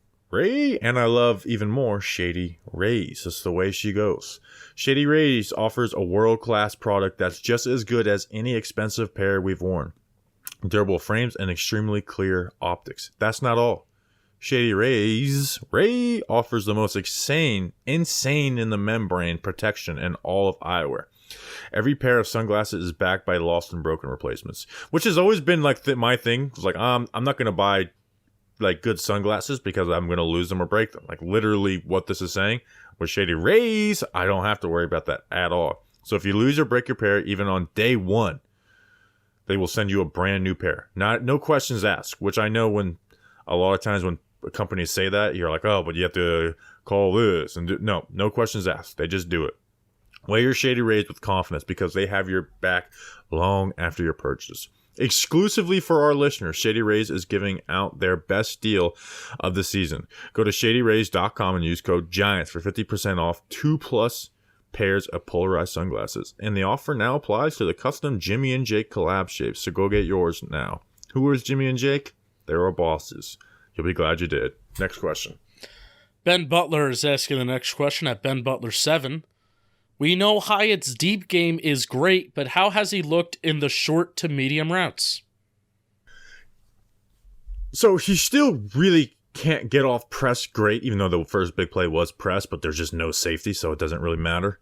and I love even more Shady Rays. That's the way she goes. Shady Rays offers a world-class product that's just as good as any expensive pair we've worn. Durable frames and extremely clear optics. That's not all. Shady Ray offers the most insane in the membrane protection in all of eyewear. Every pair of sunglasses is backed by lost and broken replacements, which has always been like my thing. It's like I'm not gonna buy like good sunglasses because I'm going to lose them or break them. Like literally what this is saying. With Shady Rays, I don't have to worry about that at all. So if you lose or break your pair, even on day one, they will send you a brand new pair. No questions asked, which I know when a lot of times when companies say that, you're like, oh, but you have to call this and do. No questions asked. They just do it. Wear your Shady Rays with confidence because they have your back long after your purchase. Exclusively for our listeners, Shady Rays is giving out their best deal of the season. Go to shadyrays.com and use code GIANTS for 50% off 2+ pairs of polarized sunglasses. And the offer now applies to the custom Jimmy and Jake collab shapes, so go get yours now. Who is Jimmy and Jake? They're our bosses. You'll be glad you did. Next question. Ben Butler is asking the next question at Ben Butler 7. We know Hyatt's deep game is great, but how has he looked in the short to medium routes? So he still really can't get off press great, even though the first big play was press, but there's just no safety, so it doesn't really matter.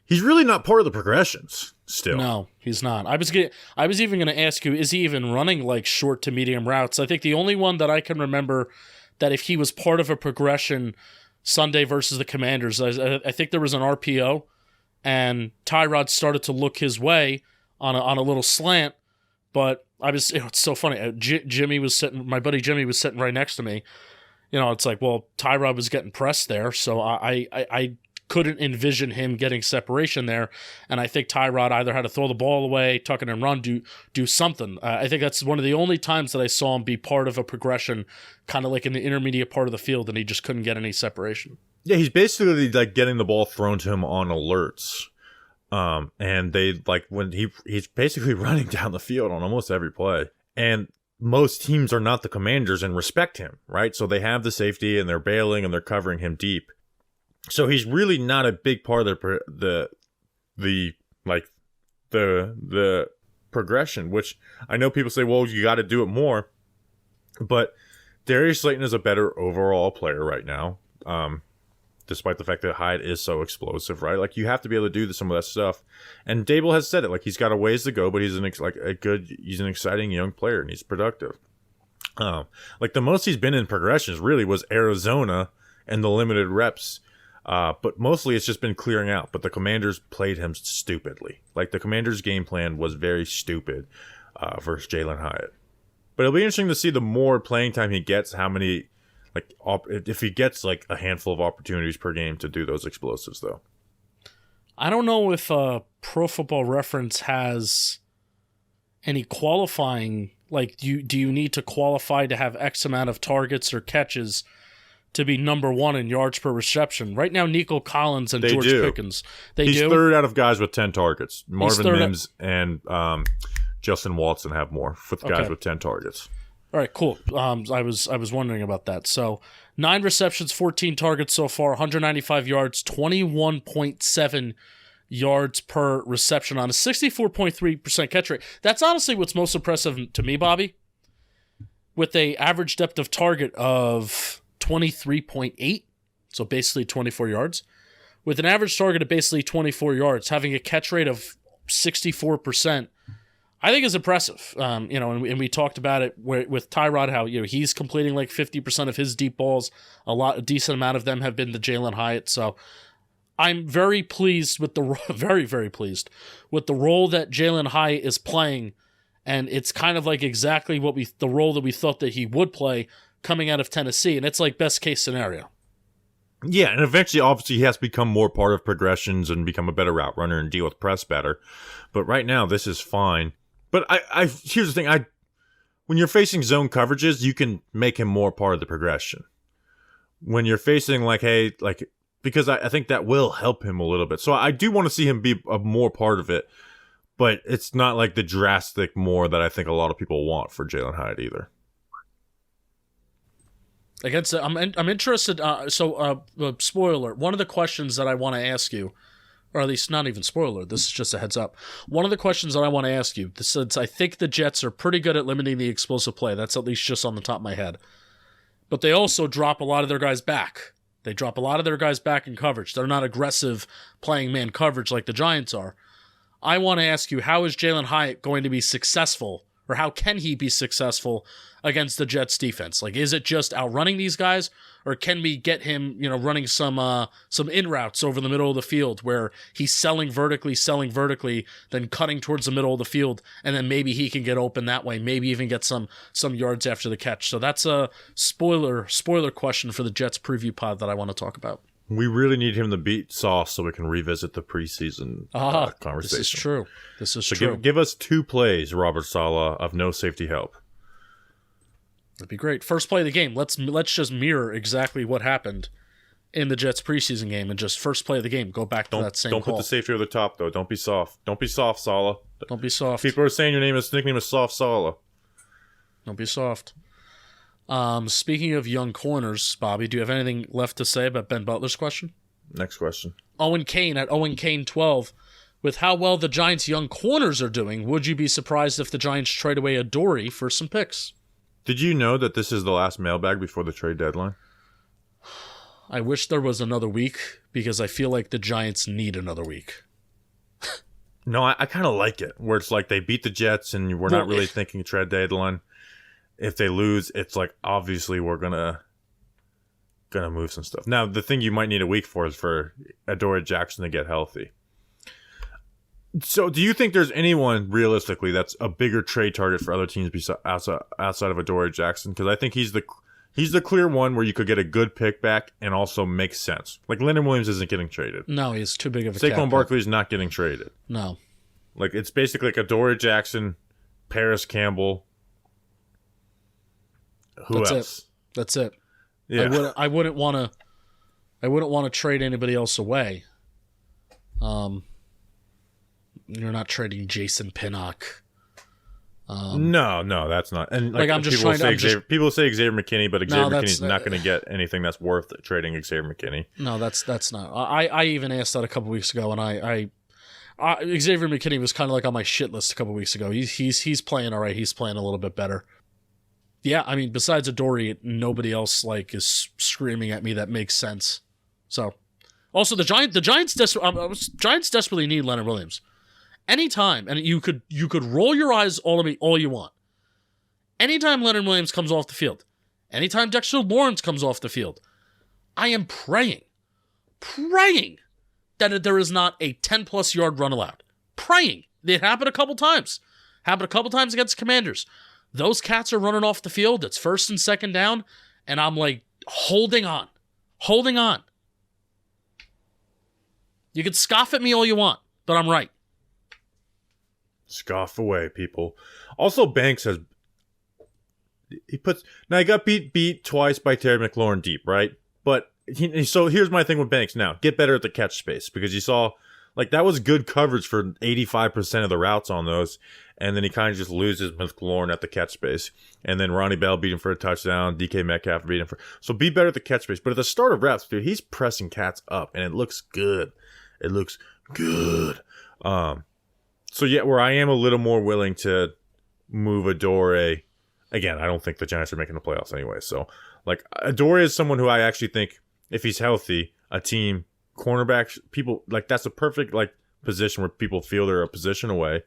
He's really not part of the progressions still. No, he's not. I was even going to ask you, is he even running like short to medium routes? I think the only one that I can remember that if he was part of a progression Sunday versus the Commanders, I think there was an RPO, and Tyrod started to look his way on a little slant, but it's so funny. My buddy Jimmy was sitting right next to me. It's like, well, Tyrod was getting pressed there, so I couldn't envision him getting separation there, and I think Tyrod either had to throw the ball away, tuck it and run, do something. I think that's one of the only times that I saw him be part of a progression, kind of like in the intermediate part of the field, and he just couldn't get any separation. Yeah, he's basically like getting the ball thrown to him on alerts, and they like when he's basically running down the field on almost every play. And most teams are not the Commanders and respect him, right? So they have the safety and they're bailing and they're covering him deep. So he's really not a big part of the progression, which I know people say, well, you got to do it more. But Darius Slayton is a better overall player right now, despite the fact that Hyatt is so explosive, right? Like, you have to be able to do some of that stuff. And Dable has said it, like, he's got a ways to go, but he's an exciting young player, and he's productive. Like, the most he's been in progressions really was Arizona and the limited reps. But mostly it's just been clearing out. But the Commanders played him stupidly. Like, the Commanders' game plan was very stupid versus Jalen Hyatt. But it'll be interesting to see the more playing time he gets, how many, like, if he gets, like, a handful of opportunities per game to do those explosives, though. I don't know if Pro Football Reference has any qualifying, like, do you need to qualify to have X amount of targets or catches to be number one in yards per reception? Right now, Nico Collins and George Pickens. He's third out of guys with 10 targets. Marvin Mims and Justin Watson have more with guys with 10 targets. All right, cool. I was wondering about that. So 9 receptions, 14 targets so far, 195 yards, 21.7 yards per reception on a 64.3% catch rate. That's honestly what's most impressive to me, Bobby. With a average depth of target of 23.8, so basically 24 yards. With an average target of basically 24 yards, having a catch rate of 64%, I think is impressive. And we talked about it with Tyrod, how he's completing like 50% of his deep balls. A decent amount of them have been to Jalen Hyatt. So I'm very pleased with very, very pleased with the role that Jalen Hyatt is playing, and it's kind of like exactly the role that we thought that he would play coming out of Tennessee, and it's like best case scenario. Yeah, and eventually, obviously, he has to become more part of progressions and become a better route runner and deal with press better. But right now, this is fine. But here's the thing: when you're facing zone coverages, you can make him more part of the progression. When you're facing because I think that will help him a little bit. So I do want to see him be a more part of it, but it's not like the drastic more that I think a lot of people want for Jalen Hyatt either. I'm interested. Spoiler. One of the questions that I want to ask you, or at least not even spoiler, this is just a heads up. One of the questions that I want to ask you, since I think the Jets are pretty good at limiting the explosive play, that's at least just on the top of my head. But they also drop a lot of their guys back. They drop a lot of their guys back in coverage. They're not aggressive playing man coverage like the Giants are. I want to ask you, how is Jalen Hyatt going to be successful, or how can he be successful against the Jets defense? Like, is it just outrunning these guys, or can we get him, running some in routes over the middle of the field where he's selling vertically, then cutting towards the middle of the field, and then maybe he can get open that way, maybe even get some yards after the catch. So that's a spoiler question for the Jets preview pod that I want to talk about. We really need him to beat Sauce so we can revisit the preseason conversation. This is true. Give us 2 plays, Robert Saleh, of no safety help. That'd be great. First play of the game. Let's just mirror exactly what happened in the Jets preseason game, and just first play of the game. Go back to that same Don't call. put the safety over the top, though. Don't be soft. Don't be soft, Saleh. Don't be soft. People are saying your nickname is Soft Saleh. Don't be soft. Speaking of young corners, Bobby, do you have anything left to say about Ben Butler's question? Next question. Owen Kane at Owen Kane 12. With how well the Giants' young corners are doing, would you be surprised if the Giants trade away Adoree for some picks? Did you know that this is the last mailbag before the trade deadline? I wish there was another week, because I feel like the Giants need another week. No, I kind of like it, where it's like they beat the Jets and we're not really thinking trade deadline. If they lose, it's like, obviously we're gonna move some stuff. Now, the thing you might need a week for is for Adoree Jackson to get healthy. So, do you think there's anyone realistically that's a bigger trade target for other teams outside of Adoree Jackson? Because I think he's the clear one where you could get a good pick back and also make sense. Like, Leonard Williams isn't getting traded. No, he's too big of a cap. Saquon Barkley is not getting traded. No. Like, it's basically like Adoree Jackson, Paris Campbell. Who else? That's it. Yeah. I wouldn't want to trade anybody else away. You're not trading Jason Pinnock. No, that's not. And Like, I'm just people trying to- people say Xavier McKinney, but Xavier that's- McKinney's not going to get anything that's worth trading Xavier McKinney. No, that's not. I even asked that a couple weeks ago, and I Xavier McKinney was kind of like on my shit list a couple weeks ago. He's playing all right. He's playing a little bit better. Yeah, I mean, besides Adoree, nobody else like is screaming at me that makes sense. So, also the Giants desperately need Leonard Williams. Anytime, and you could roll your eyes all you want. Anytime Leonard Williams comes off the field, anytime Dexter Lawrence comes off the field, I am praying that there is not a 10-plus yard run allowed. Praying. It happened a couple times. Happened a couple times against Commanders. Those cats are running off the field. It's 1st and 2nd down, and I'm like holding on. You can scoff at me all you want, but I'm right. Scoff away, people. Also, Banks has he got beat twice by Terry McLaurin deep, right? But so here's my thing with Banks now: get better at the catch space, because you saw that was good coverage for 85% of the routes on those, and then he kind of just loses McLaurin at the catch space, and then Ronnie Bell beat him for a touchdown, DK Metcalf beat him so be better at the catch space. But at the start of routes, dude, he's pressing cats up, and it looks good. So yeah, where I am a little more willing to move Adoree. Again, I don't think the Giants are making the playoffs anyway. So Adoree is someone who I actually think, if he's healthy, a team cornerback, people that's a perfect position where people feel they're a position away.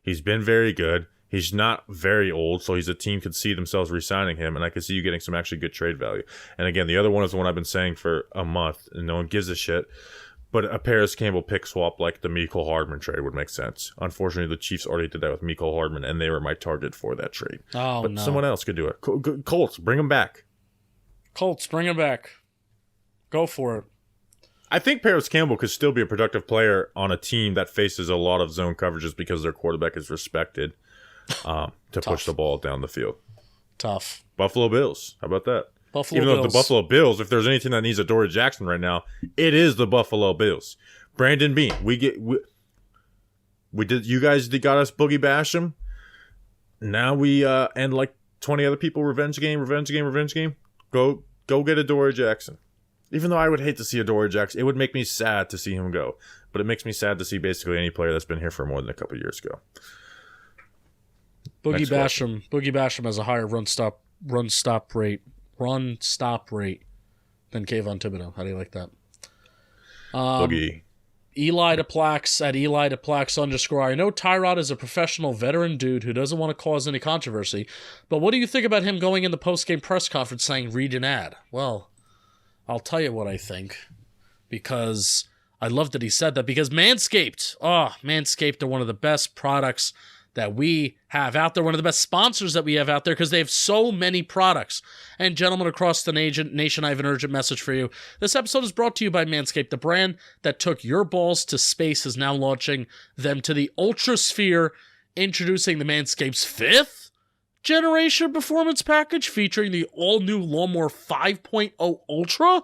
He's been very good. He's not very old, so a team could see themselves re-signing him, and I could see you getting some actually good trade value. And again, the other one is the one I've been saying for a month, and no one gives a shit. But a Paris Campbell pick swap like the Mecole Hardman trade would make sense. Unfortunately, the Chiefs already did that with Mecole Hardman, and they were my target for that trade. Oh, but no. someone else could do it. Colts, bring him back. Colts, bring him back. Go for it. I think Paris Campbell could still be a productive player on a team that faces a lot of zone coverages because their quarterback is respected to push the ball down the field. Tough. Buffalo Bills. How about that? Even though the Buffalo Bills, if there's anything that needs Adoree Jackson right now, it is the Buffalo Bills. Brandon Beane, we did. You guys got us Boogie Basham. Now we and 20 other people. Revenge game. Go get Adoree Jackson. Even though I would hate to see Adoree Jackson, it would make me sad to see him go. But it makes me sad to see basically any player that's been here for more than a couple of years go. Boogie Basham has a higher run stop rate than Kayvon Thibodeau. How do you like that? Boogie. Eli DePlax at Eli DePlax _ I know Tyrod is a professional veteran dude who doesn't want to cause any controversy, but what do you think about him going in the post-game press conference saying read an ad? Well, I'll tell you what I think, because I love that he said that, because Manscaped are one of the best products that we have out there, one of the best sponsors that we have out there, because they have so many products. And gentlemen across the nation, I have an urgent message for you. This episode is brought to you by Manscaped. The brand that took your balls to space is now launching them to the ultrasphere, introducing the Manscaped's 5th generation performance package featuring the all-new Lawnmower 5.0 Ultra.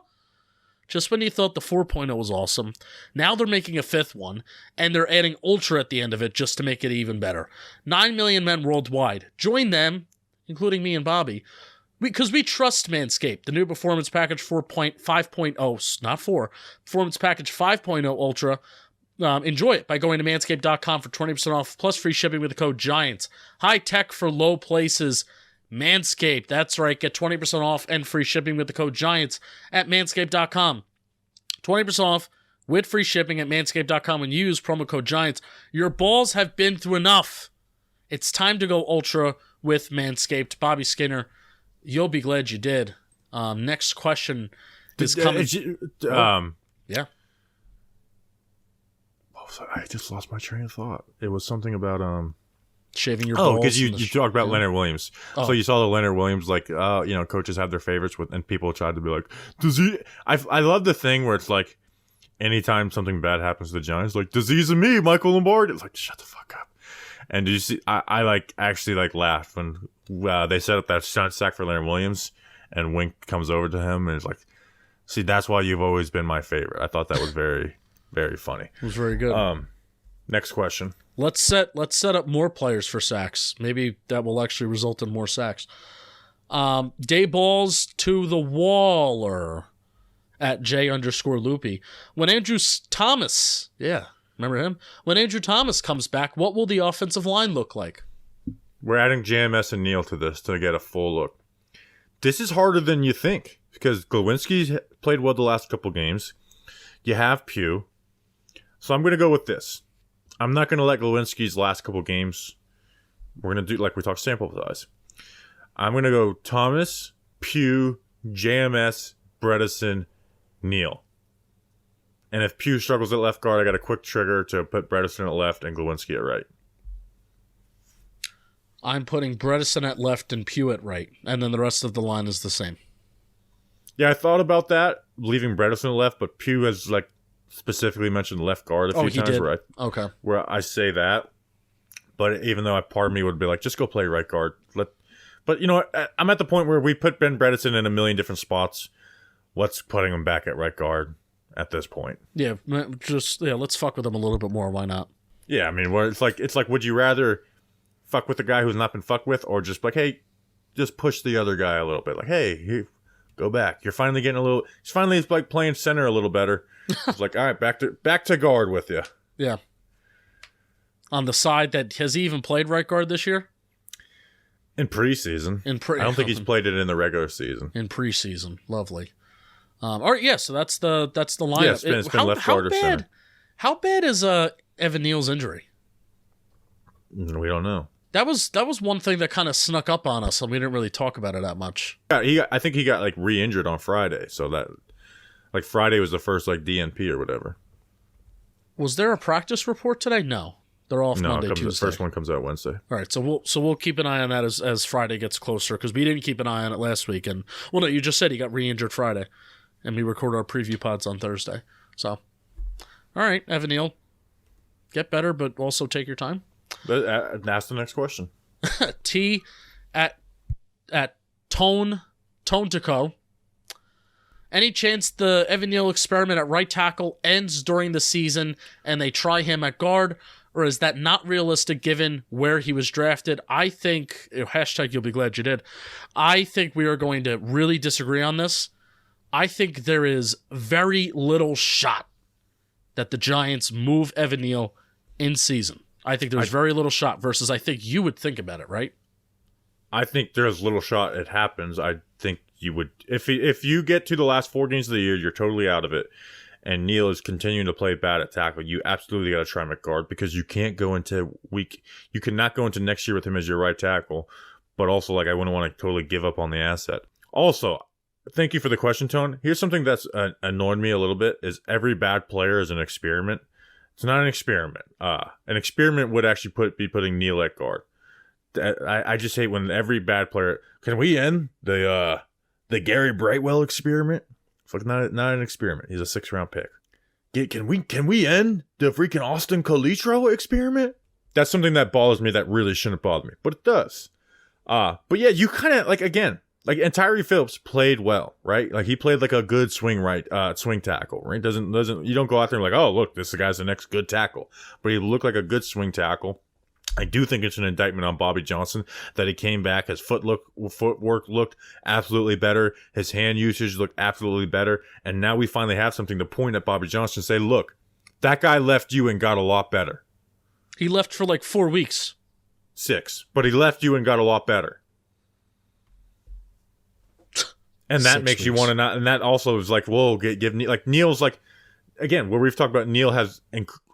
Just when you thought the 4.0 was awesome, now they're making a 5th one, and they're adding Ultra at the end of it just to make it even better. 9 million men worldwide. Join them, including me and Bobby, because we trust Manscaped. The new Performance Package 5.0, not 4, Performance Package 5.0 Ultra. Enjoy it by going to manscaped.com for 20% off, plus free shipping with the code GIANTS. High tech for low places. Manscaped, that's right. Get 20% off and free shipping with the code GIANTS at manscaped.com. 20% off with free shipping at manscaped.com when you use promo code GIANTS. Your balls have been through enough. It's time to go ultra with Manscaped. Bobby Skinner, you'll be glad you did. Next question is coming. Yeah. I just lost my train of thought. It was something about shaving your balls. Because you talked about Leonard Williams. Oh. So you saw the Leonard Williams, coaches have their favorites and people tried to be like, does he? I love the thing where it's like, anytime something bad happens to the Giants, disease and me, Michael Lombardi. It's like, shut the fuck up. And did you see? I actually laughed when they set up that sack for Leonard Williams, and Wink comes over to him and is like, see, that's why you've always been my favorite. I thought that was very, very funny. It was very good. Next question. Let's set up more players for sacks. Maybe that will actually result in more sacks. Day balls to the Waller at J_Loopy. When Andrew Thomas, remember him? When Andrew Thomas comes back, what will the offensive line look like? We're adding JMS and Neal to this to get a full look. This is harder than you think because Glowinski's played well the last couple games. You have Pugh. So I'm going to go with this. I'm not going to let Glowinski's last couple games. We're going to do like we talked sample size. I'm going to go Thomas, Pugh, JMS, Bredesen, Neal. And if Pugh struggles at left guard, I got a quick trigger to put Bredesen at left and Glowinski at right. I'm putting Bredesen at left and Pugh at right, and then the rest of the line is the same. Yeah, I thought about that, leaving Bredesen at left, but Pugh has like specifically mentioned left guard a few times where I say that. But even though part of me would be like, just go play right guard. But you know what? I'm at the point where we put Ben Bredesen in a million different spots. What's putting him back at right guard at this point? Yeah, let's fuck with him a little bit more. Why not? Yeah, I mean, it's like, would you rather fuck with the guy who's not been fucked with, or just like, hey, just push the other guy a little bit, like, hey, go back. You're finally getting a little. He's finally like playing center a little better. It's like, all right, back to guard with you. Yeah. On the side that has he even played right guard this year? In preseason, I don't think he's played it in the regular season. In preseason, lovely. All right, yeah. So that's the lineup. Yeah, it's been left guard or center. How bad is Evan Neal's injury? We don't know. That was one thing that kind of snuck up on us, and we didn't really talk about it that much. Yeah, I think he got like re-injured on Friday, so that like Friday was the first like DNP or whatever. Was there a practice report today? No, they're off Monday, Tuesday. The first one comes out Wednesday. All right, so we'll keep an eye on that as Friday gets closer because we didn't keep an eye on it last week. And well, no, you just said he got re-injured Friday, and we recorded our preview pods on Thursday. So, all right, Evan Neal, get better, but also take your time. Ask the next question. T at Tone to Co. Any chance the Evan Neal experiment at right tackle ends during the season and they try him at guard, or is that not realistic given where he was drafted? I think, hashtag you'll be glad you did, I think we are going to really disagree on this. I think there is very little shot that the Giants move Evan Neal in season. I think there's very little shot versus I think you would think about it, right? I think there's little shot it happens. I think you would if you get to the last 4 games of the year, you're totally out of it, and Neal is continuing to play bad at tackle. You absolutely got to try him at guard because you can't go into you cannot go into next year with him as your right tackle. But also, like, I wouldn't want to totally give up on the asset. Also, thank you for the question, Tone. Here's something that's annoyed me a little bit: is every bad player is an experiment. It's not an experiment. An experiment would actually be putting Neal at guard. I just hate when every bad player. Can we end the Gary Brightwell experiment? Fuck, not an experiment. He's a 6th-round pick. Can we end the freaking Austin Calitro experiment? That's something that bothers me that really shouldn't bother me, but it does. But yeah, you kind of and Tyree Phillips played well, right? Like he played like a good swing tackle, right? Doesn't you don't go out there and like, oh look, this guy's the next good tackle, but he looked like a good swing tackle. I do think it's an indictment on Bobby Johnson that he came back. His footwork looked absolutely better. His hand usage looked absolutely better. And now we finally have something to point at Bobby Johnson and say, look, that guy left you and got a lot better. He left for like 4 weeks. 6. But he left you and got a lot better. And that makes you want to not. And that also is like, whoa, give like Neal's like, again, where we've talked about Neal has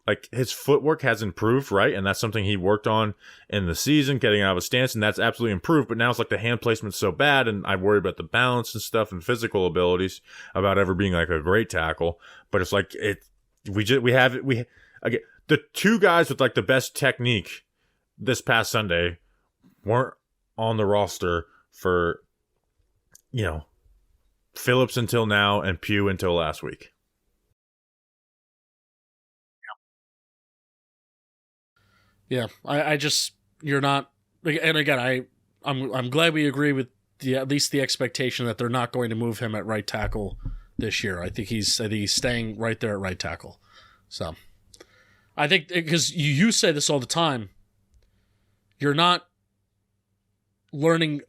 like his footwork has improved, right? And that's something he worked on in the season, getting out of a stance, and that's absolutely improved. But now it's like the hand placement's so bad, and I worry about the balance and stuff and physical abilities about ever being like a great tackle. But it's like again, the 2 guys with like the best technique this past Sunday weren't on the roster for, Phillips until now and Pugh until last week. Yeah, I just you're not, and again I'm glad we agree with at least the expectation that they're not going to move him at right tackle this year. I think he's staying right there at right tackle. So, I think because you say this all the time, you're not learning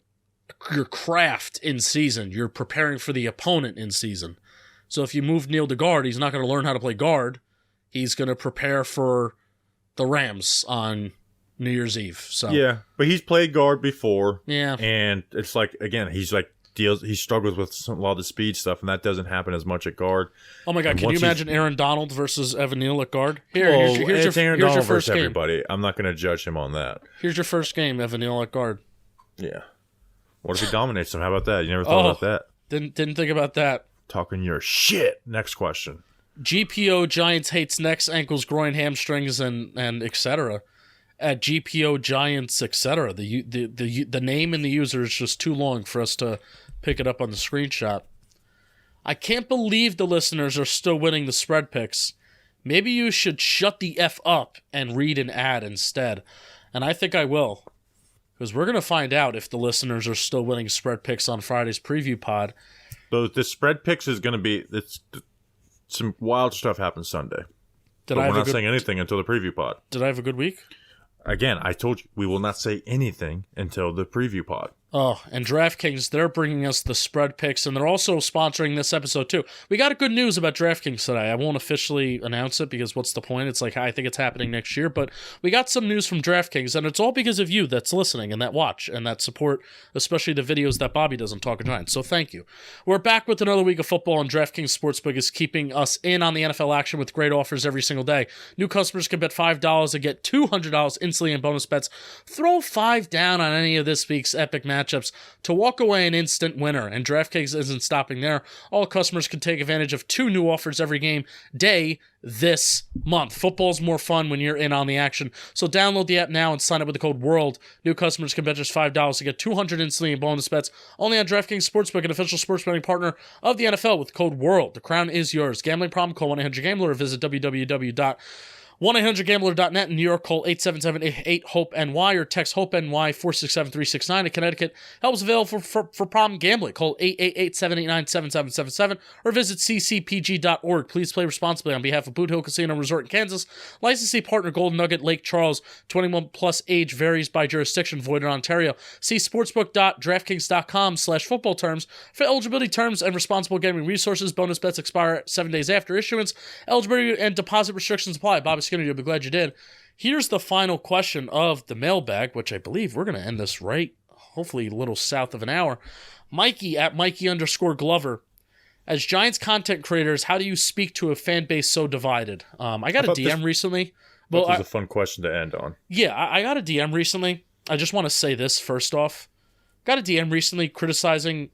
your craft in season. You're preparing for the opponent in season. So if you move Neal to guard, he's not going to learn how to play guard. He's going to prepare for the Rams on New Year's Eve. So yeah, but he's played guard before. Yeah, and it's like, again, he struggles with a lot of the speed stuff, and that doesn't happen as much at guard. Oh my God! And can you imagine Aaron Donald versus Evan Neal at guard? Here's Here's your first game. Everybody. I'm not going to judge him on that. Here's your first game, Evan Neal at guard. Yeah. What if he dominates him? How about that? You never thought about that? Didn't think about that. Talking your shit. Next question. GPO Giants hates necks, ankles, groin, hamstrings, and etc. At GPO Giants, etc. The name and the user is just too long for us to pick it up on the screenshot. I can't believe the listeners are still winning the spread picks. Maybe you should shut the F up and read an ad instead. And I think I will. Because we're going to find out if the listeners are still winning spread picks on Friday's preview pod. So the spread picks is going to be... some wild stuff happens Sunday. We're not saying anything until the preview pod. Did I have a good week? Again, I told you, we will not say anything until the preview pod. Oh, and DraftKings, they're bringing us the spread picks, and they're also sponsoring this episode, too. We got good news about DraftKings today. I won't officially announce it, because what's the point? It's like, I think it's happening next year, but we got some news from DraftKings, and it's all because of you that's listening, and that watch, and that support, especially the videos that Bobby does on Talking Giants, so thank you. We're back with another week of football, and DraftKings Sportsbook is keeping us in on the NFL action with great offers every single day. New customers can bet $5 and get $200 instantly in bonus bets. Throw $5 down on any of this week's epic matchups to walk away an instant winner, and DraftKings isn't stopping there. All customers can take advantage of 2 new offers every game day this month. Football's more fun when you're in on the action, so download the app now and sign up with the code WORLD. New customers can bet just $5 to get $200 instantly in bonus bets only on DraftKings Sportsbook, an official sports betting partner of the NFL with code WORLD. The crown is yours. Gambling problem? Call 1-800-GAMBLER or visit www.1800gambler.net. In New York, call 877-8-HOPE-NY or text HOPE-NY 467-369. In Connecticut, help is available for problem gambling. Call 888-789-7777 or visit ccpg.org. Please play responsibly on behalf of Boot Hill Casino Resort in Kansas. Licensee partner Golden Nugget, Lake Charles. 21 plus age varies by jurisdiction. Void in Ontario. See sportsbook.draftkings.com/football terms for eligibility terms and responsible gaming resources. Bonus bets expire 7 days after issuance. Eligibility and deposit restrictions apply. Bobby Skinner, you'll be glad you did. Here's the final question of the mailbag, which I believe we're going to end this right, hopefully a little south of an hour. Mikey at Mikey_Glover. As Giants content creators, how do you speak to a fan base so divided? I got a DM recently. Well, that was a fun question to end on. Yeah, I got a DM recently. I just want to say this first off. Got a DM recently criticizing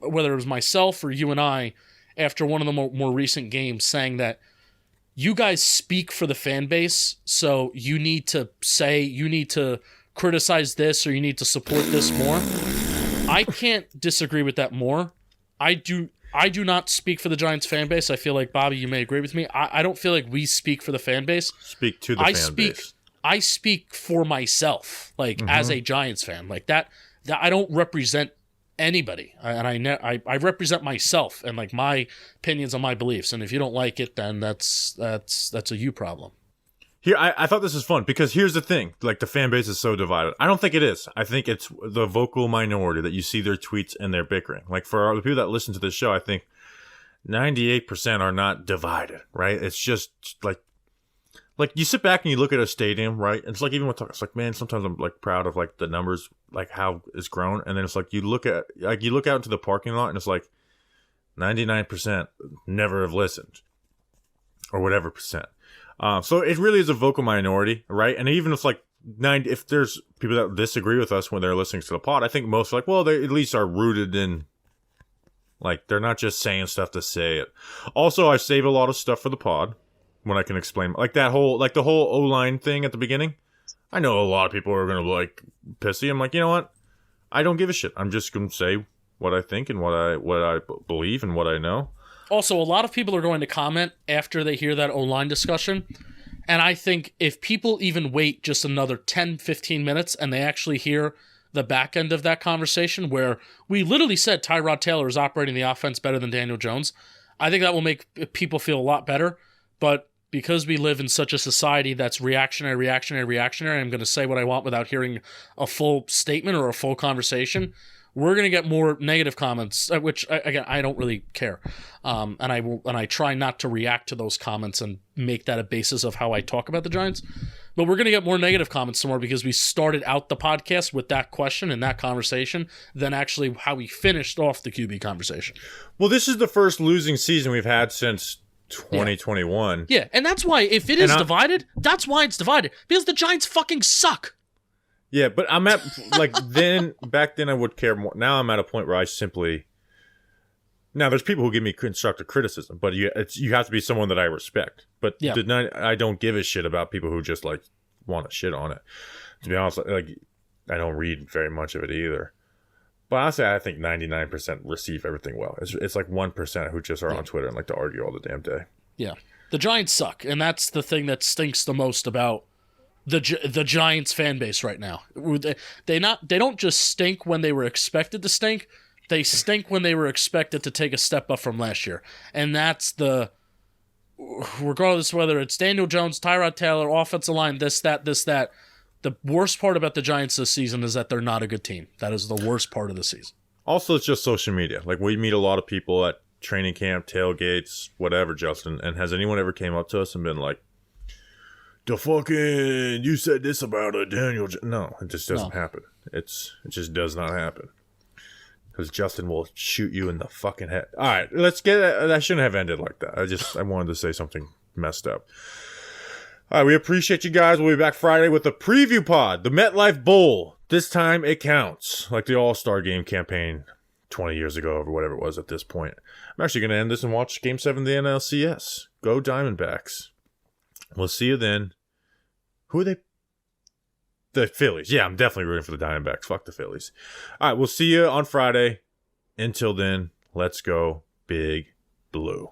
whether it was myself or you and I after one of the more recent games, saying that you guys speak for the fan base, so you need to criticize this or you need to support this more. I can't disagree with that more. I do not speak for the Giants fan base. I feel like, Bobby, you may agree with me. I don't feel like we speak for the fan base. Speak to the fan base. I speak for myself, like as a Giants fan. Like that I don't represent anybody, and I represent myself and like my opinions on my beliefs, and if you don't like it, then that's a you problem. Here, I thought this was fun because here's the thing, like the fan base is so divided. I don't think it is. I think it's the vocal minority that you see their tweets and they're bickering. Like for the people that listen to this show, I think 98% are not divided, right? It's just like you sit back and you look at a stadium, right? It's like even with it's like, man, sometimes I'm like proud of like the numbers, like how it's grown, and then it's like you look out into the parking lot and it's like 99% never have listened, or whatever percent. So it really is a vocal minority, right? And even if like if there's people that disagree with us when they're listening to the pod, I think most are like, well, they at least are rooted in, like they're not just saying stuff to say it. Also, I save a lot of stuff for the pod when I can explain, like the whole OLine thing at the beginning. I know a lot of people are gonna be like pissy. I'm like, you know what? I don't give a shit. I'm just gonna say what I think and what I believe and what I know. Also, a lot of people are going to comment after they hear that OLine discussion. And I think if people even wait just another 10, 15 minutes and they actually hear the back end of that conversation where we literally said Tyrod Taylor is operating the offense better than Daniel Jones, I think that will make people feel a lot better. But because we live in such a society that's reactionary, I'm going to say what I want without hearing a full statement or a full conversation. We're going to get more negative comments, which, again, I don't really care. And I try not to react to those comments and make that a basis of how I talk about the Giants. But we're going to get more negative comments tomorrow because we started out the podcast with that question and that conversation than actually how we finished off the QB conversation. Well, this is the first losing season we've had since 2021. Yeah, and that's why, if it is divided, that's why it's divided. Because the Giants fucking suck. Yeah, but I'm at, back then I would care more. Now I'm at a point where I simply... Now, there's people who give me constructive criticism, but you have to be someone that I respect. But I don't give a shit about people who just, want to shit on it. To be honest, I don't read very much of it either. But honestly, I think 99% receive everything well. It's 1% who just are on Twitter and like to argue all the damn day. Yeah. The Giants suck, and that's the thing that stinks the most about the Giants fan base right now. They don't just stink when they were expected to stink. They stink when they were expected to take a step up from last year. And that's regardless whether it's Daniel Jones, Tyrod Taylor, offensive line, this, that. The worst part about the Giants this season is that they're not a good team. That is the worst part of the season. Also, it's just social media. We meet a lot of people at training camp, tailgates, whatever, Justin. And has anyone ever came up to us and been like, you said this about Daniel Jones? No, it just doesn't happen. It just does not happen. Because Justin will shoot you in the fucking head. All right, let's get it. That shouldn't have ended like that. I wanted to say something messed up. All right, we appreciate you guys. We'll be back Friday with a preview pod. The MetLife Bowl. This time it counts. Like the All-Star Game campaign 20 years ago or whatever it was at this point. I'm actually going to end this and watch Game 7 of the NLCS. Go Diamondbacks. We'll see you then. Who are they? The Phillies. Yeah, I'm definitely rooting for the Diamondbacks. Fuck the Phillies. All right, we'll see you on Friday. Until then, let's go Big Blue.